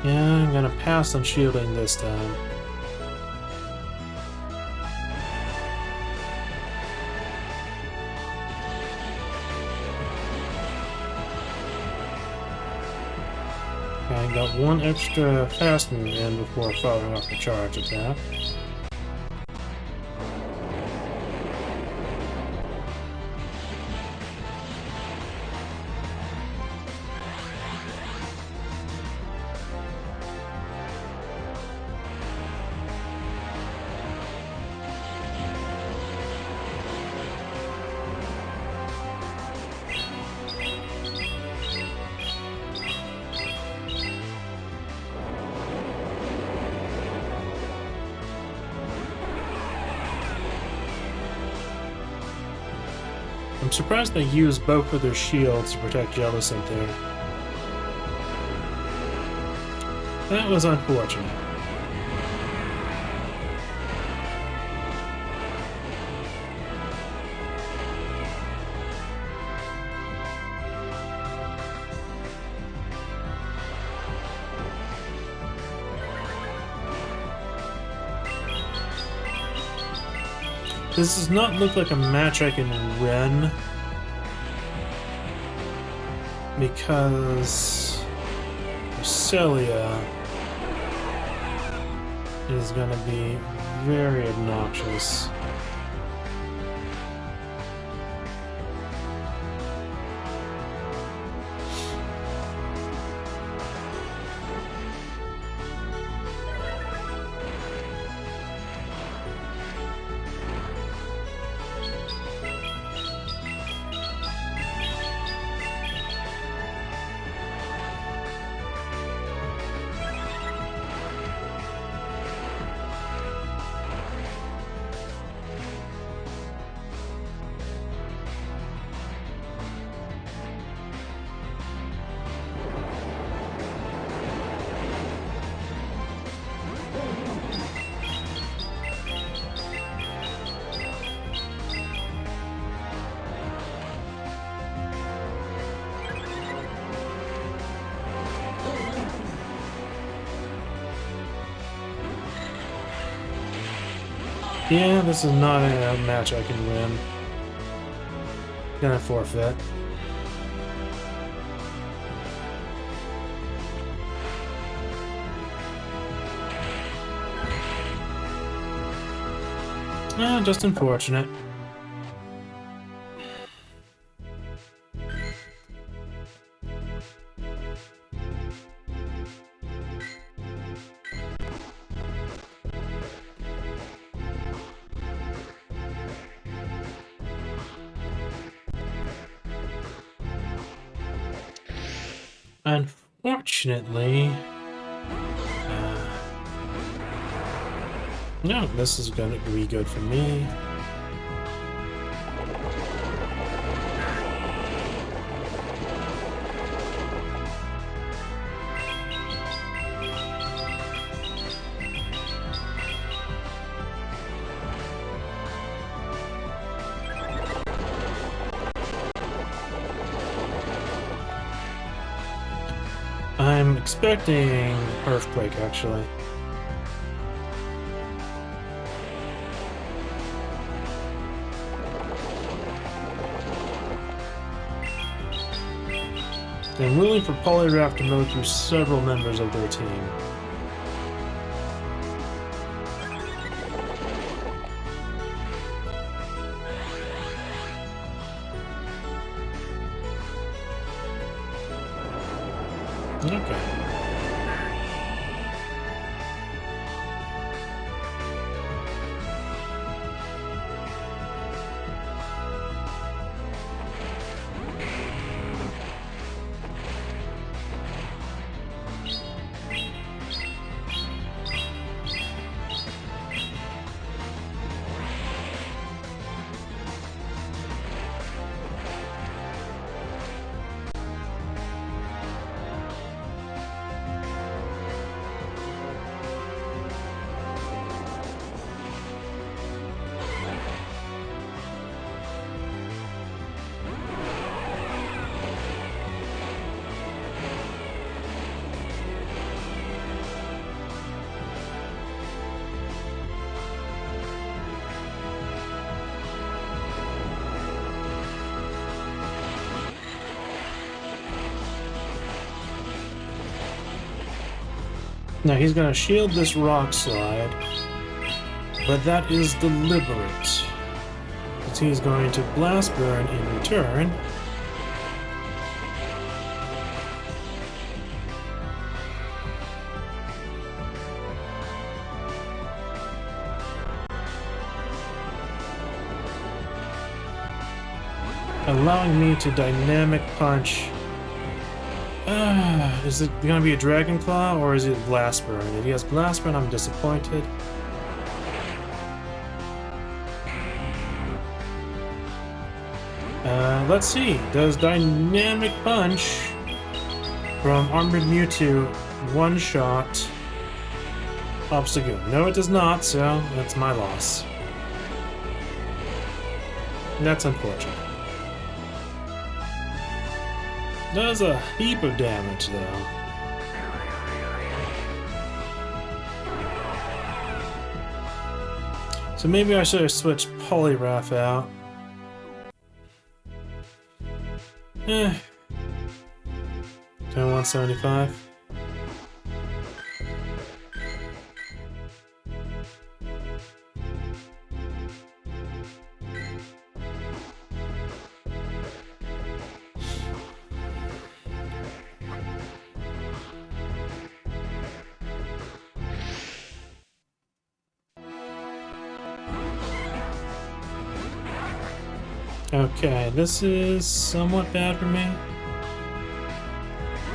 Yeah, I'm gonna pass on shielding this time. I got one extra fast move in before following up the charge attack. I'm surprised they used both of their shields to protect Jellicent there. That was unfortunate. This does not look like a match I can win, because Celia is going to be very obnoxious. Yeah, this is not a match I can win. Gonna forfeit. Just unfortunate. Unfortunately, no, this is gonna be good for me. I'm expecting Earthquake, actually. I'm willing for Polygraph to move through several members of their team. Okay. Now he's gonna shield this rock slide, but that is deliberate. Because he's going to blast burn in return. Allowing me to dynamic punch. Is it gonna be a Dragon Claw or is it Blast Burn? If he has Blast Burn, I'm disappointed. Let's see. Does Dynamic Punch from Armored Mewtwo one-shot Obstagoon? No, it does not, so that's my loss. That's unfortunate. Does a heap of damage, though. So maybe I should have switched Poliwrath out. Eh. 175. Okay, this is somewhat bad for me.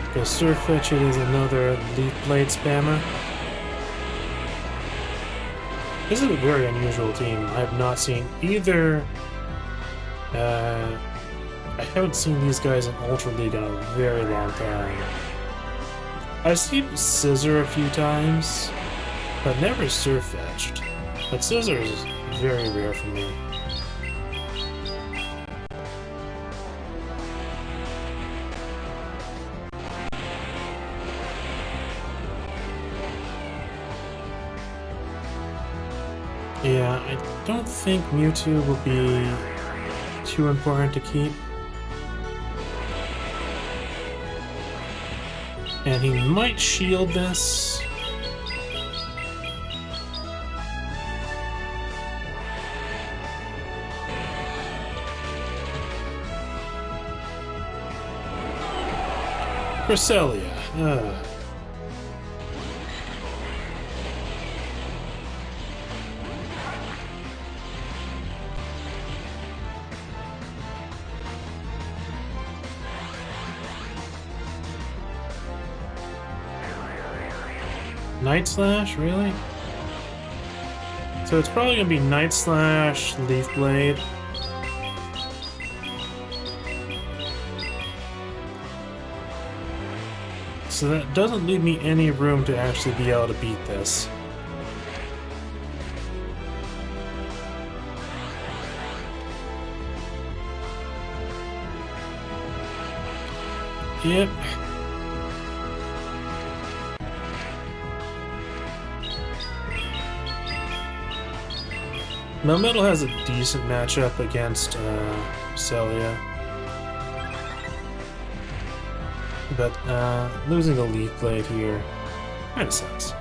Because Surfetch'd is another Leaf Blade spammer. This is a very unusual team. I have not seen either. I haven't seen these guys in Ultra League in a very long time. I've seen Scissor a few times, but never Surfetch'd. But Scissor is very rare for me. Yeah, I don't think Mewtwo will be too important to keep. And he might shield this. Cresselia. Night Slash, really? So it's probably gonna be Night Slash, Leaf Blade. So that doesn't leave me any room to actually be able to beat this. Yep. Melmetal has a decent matchup against Celia. But losing the Leaf Blade here kinda sucks.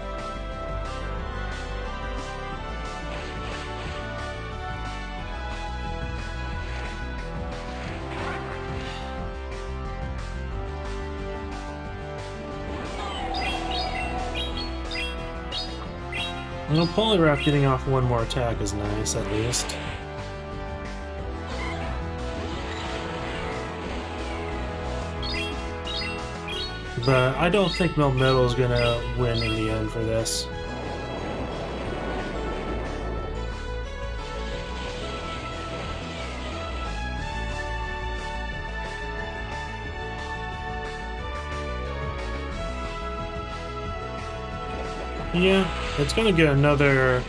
Well, Poliwrath getting off one more attack is nice, at least. But I don't think Melmetal is gonna win in the end for this. Yeah, it's gonna get another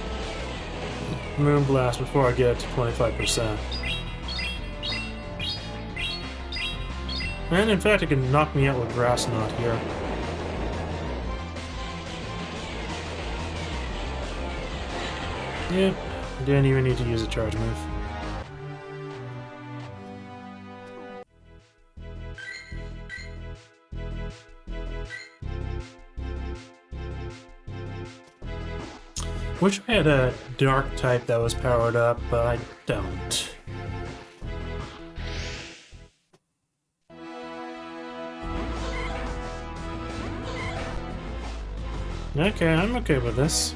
Moonblast before I get to 25%. And in fact, it can knock me out with Grass Knot here. Yeah, didn't even need to use a charge move. Wish I had a Dark type that was powered up, but I don't. Okay, I'm okay with this.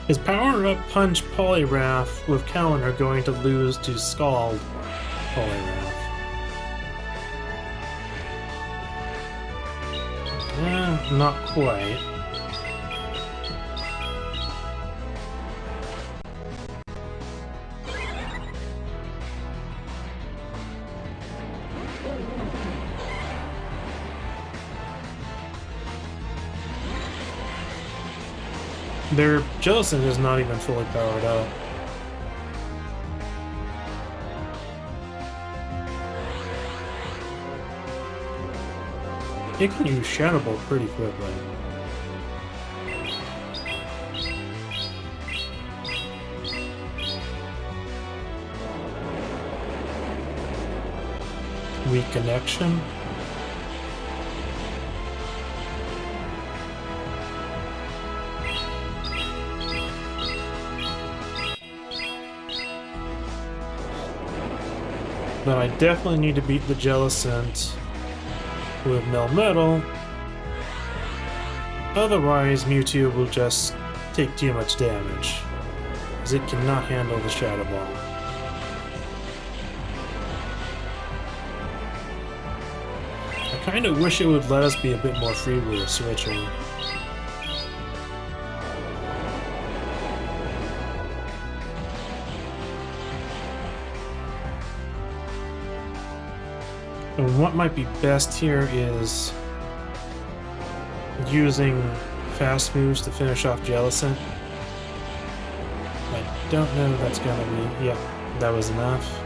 His power-up Punch Poliwrath with counter going to lose to Scald Poliwrath. Not quite. Their Jellicent is not even fully powered up. It can use Shadow Bolt pretty quickly. Weak connection. But I definitely need to beat the Jellicent with Melmetal. Otherwise, Mewtwo will just take too much damage, because it cannot handle the Shadow Ball. I kind of wish it would let us be a bit more free with switching. And what might be best here is using fast moves to finish off Jellicent. I don't know if that's gonna be... yeah, that was enough.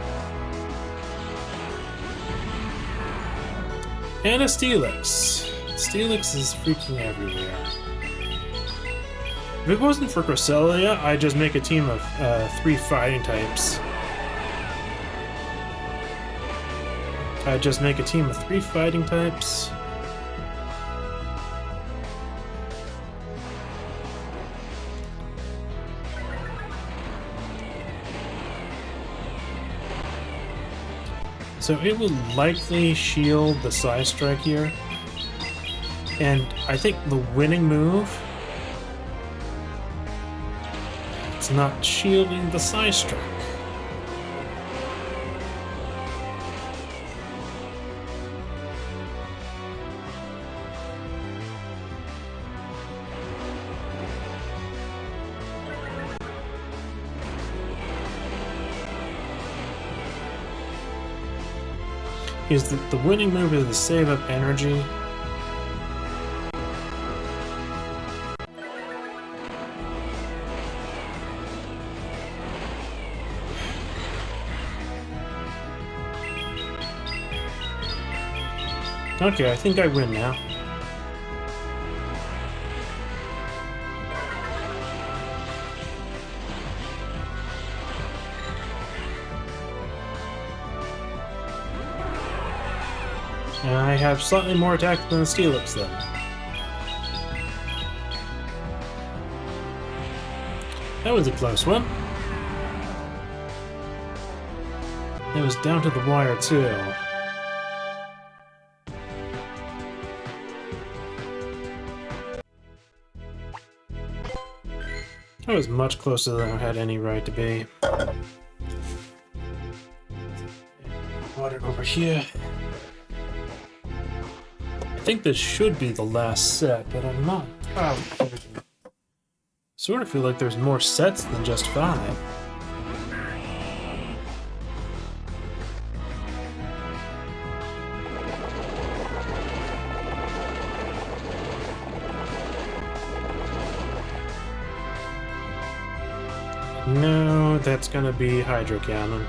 And a Steelix. Steelix is freaking everywhere. If it wasn't for Cresselia, I'd just make a team of 3 fighting types. I'd just make a team of 3 fighting types. So it will likely shield the Side Strike here. And I think the winning move... it's not shielding the Side Strike. Is that the winning move is to save up energy. Okay, I think I win now. I have slightly more attack than the Steelix then. That was a close one. It was down to the wire too. That was much closer than I had any right to be. Water over here. I think this should be the last set, but I'm not positive. Sort of feel like there's more sets than just 5. No, that's gonna be Hydro Cannon.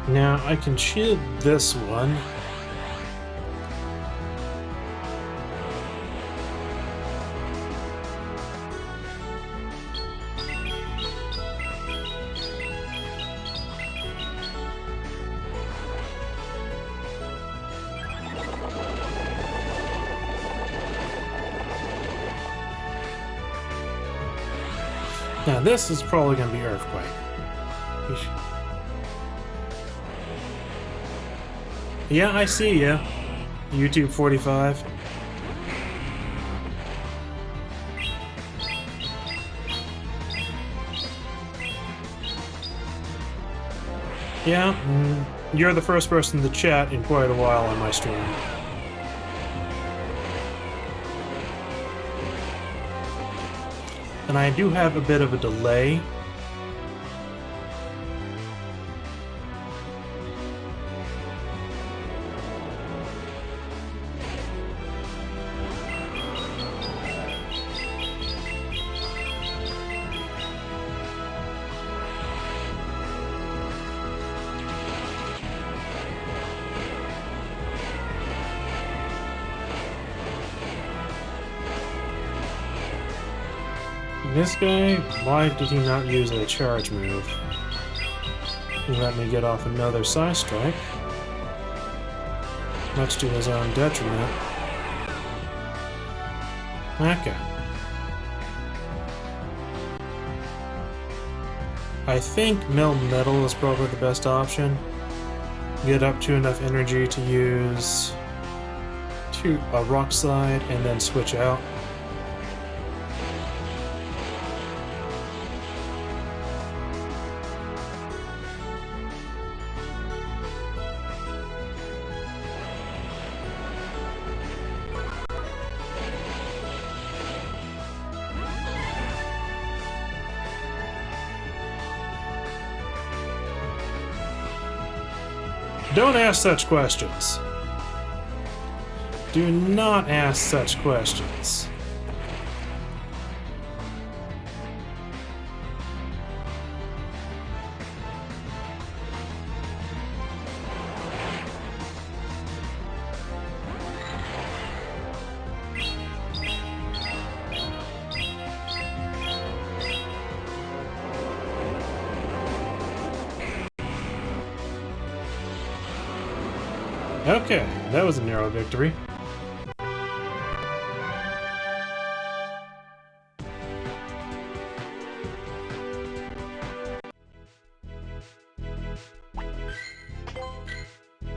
Now, I can shield this one. Now, this is probably going to be Earthquake. Yeah, I see you. YouTube 45. Yeah, you're the first person to chat in quite a while on my stream. And I do have a bit of a delay. This guy, why did he not use a charge move? He let me get off another Side Strike. much to his own detriment. Okay. I think Melt Metal is probably the best option. Get up to enough energy to use a Rock Slide and then switch out. Don't ask such questions. Do not ask such questions. Okay, that was a narrow victory.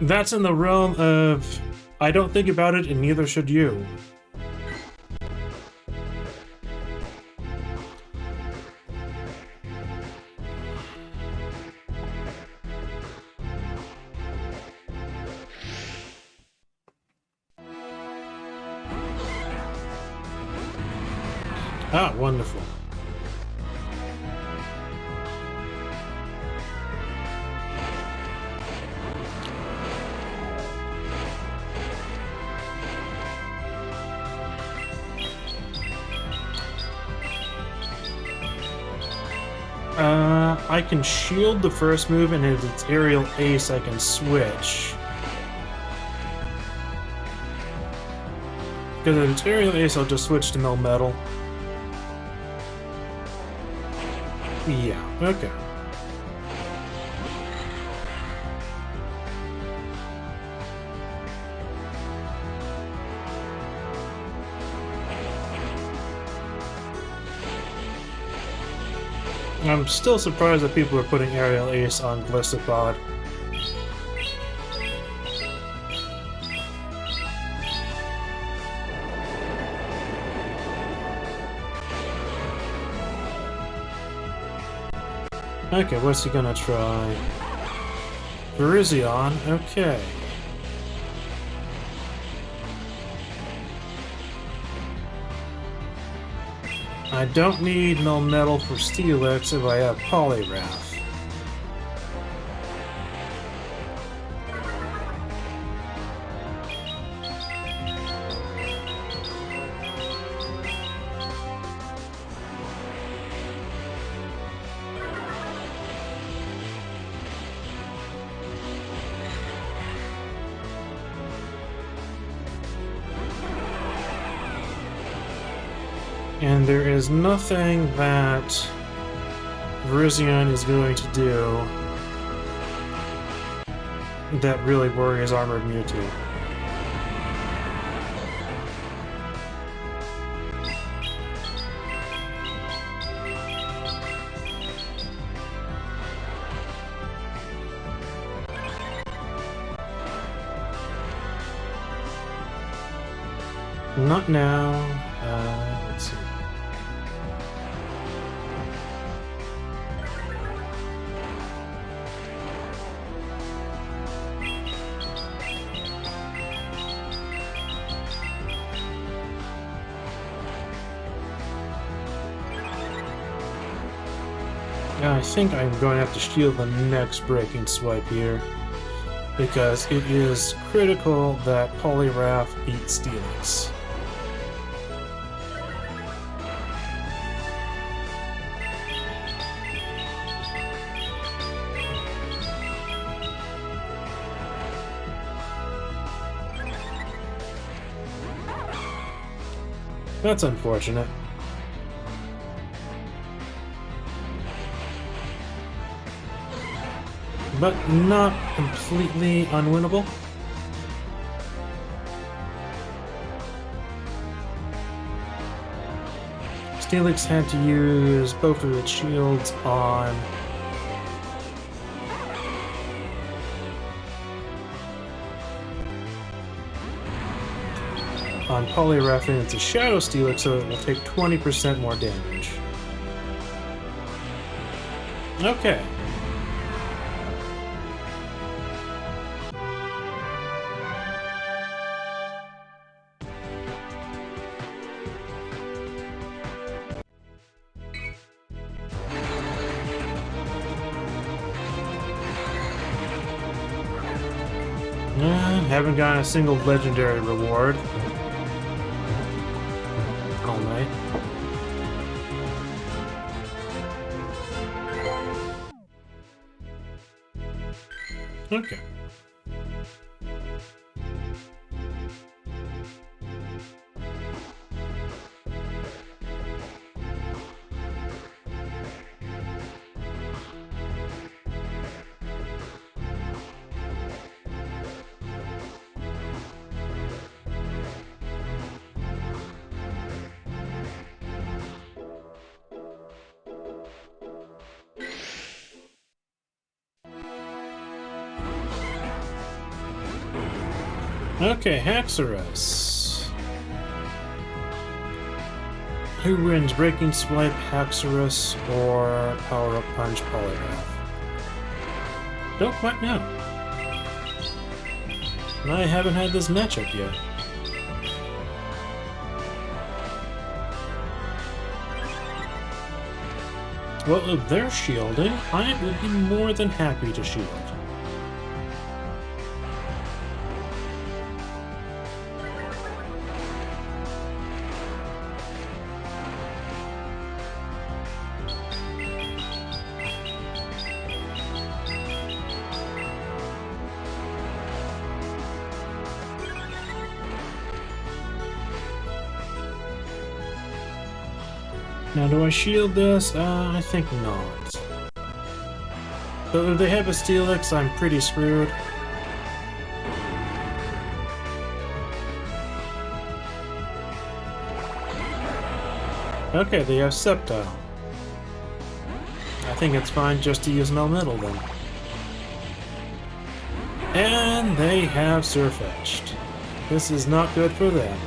That's in the realm of I don't think about it and neither should you. Ah, wonderful. I can shield the first move, and if it's Aerial Ace, I can switch. Because if it's Aerial Ace, I'll just switch to Melt Metal. Yeah, okay. I'm still surprised that people are putting Aerial Ace on Blissipod. Okay, what's he gonna try? Virizion, okay. I don't need Melt Metal for Steelix if I have Poliwrath. And there is nothing that Virizion is going to do that really worries Armored Mewtwo. Not now. Let's see. Yeah, I think I'm going to have to shield the next Breaking Swipe here, because it is critical that Poliwrath beats Steelix. That's unfortunate. But not completely unwinnable. Steelix had to use both of its shields on Poliwrath, and it's a Shadow Steelix, so it will take 20% more damage. Okay. Haven't gotten a single legendary reward all night. Okay. Okay, Haxorus. Who wins, Breaking Swipe, Haxorus, or Power Up Punch, Poliwrath? Don't quite know. I haven't had this matchup yet. Well, if they're shielding, I would be more than happy to shield. Now, do I shield this? I think not. But if they have a Steelix, I'm pretty screwed. Okay, they have Sceptile. I think it's fine just to use Melmetal then. And they have Surf Edged. This is not good for them.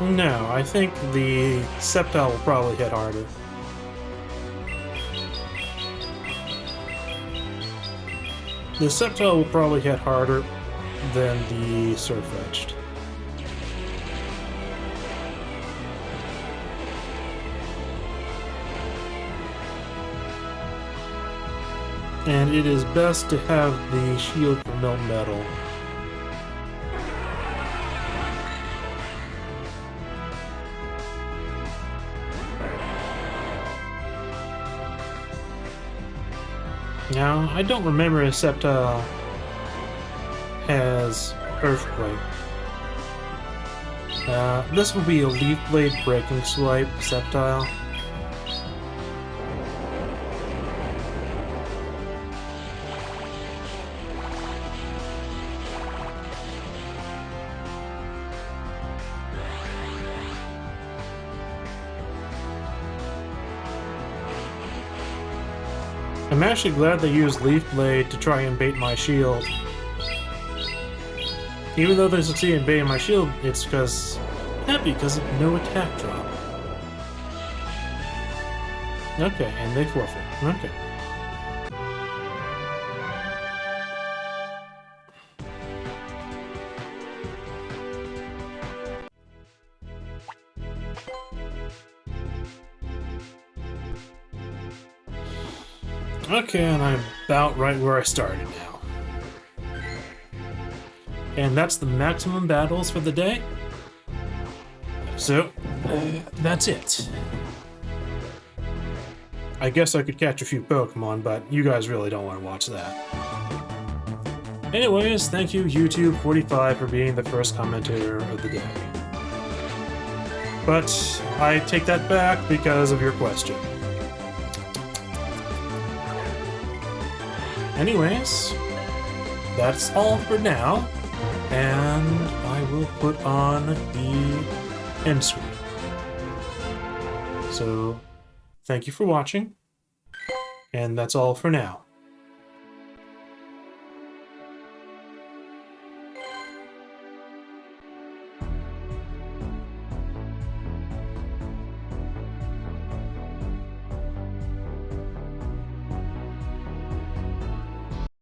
No, I think the Sceptile will probably hit harder. The Sceptile will probably hit harder than the Surf Edged. And it is best to have the shield for Melmetal. Now, I don't remember if Sceptile has Earthquake. This will be a Leaf Blade Breaking Swipe, Sceptile. I'm actually glad they used Leaf Blade to try and bait my shield. Even though they succeed in baiting my shield, it's because of no attack drop. Okay, and they forfeit. Okay. Okay, and I'm about right where I started now. And that's the maximum battles for the day. So, that's it. I guess I could catch a few Pokemon, but you guys really don't want to watch that. Anyways, thank you YouTube45 for being the first commentator of the day. But I take that back because of your question. anyways, that's all for now, and I will put on the end screen. So, thank you for watching, and that's all for now.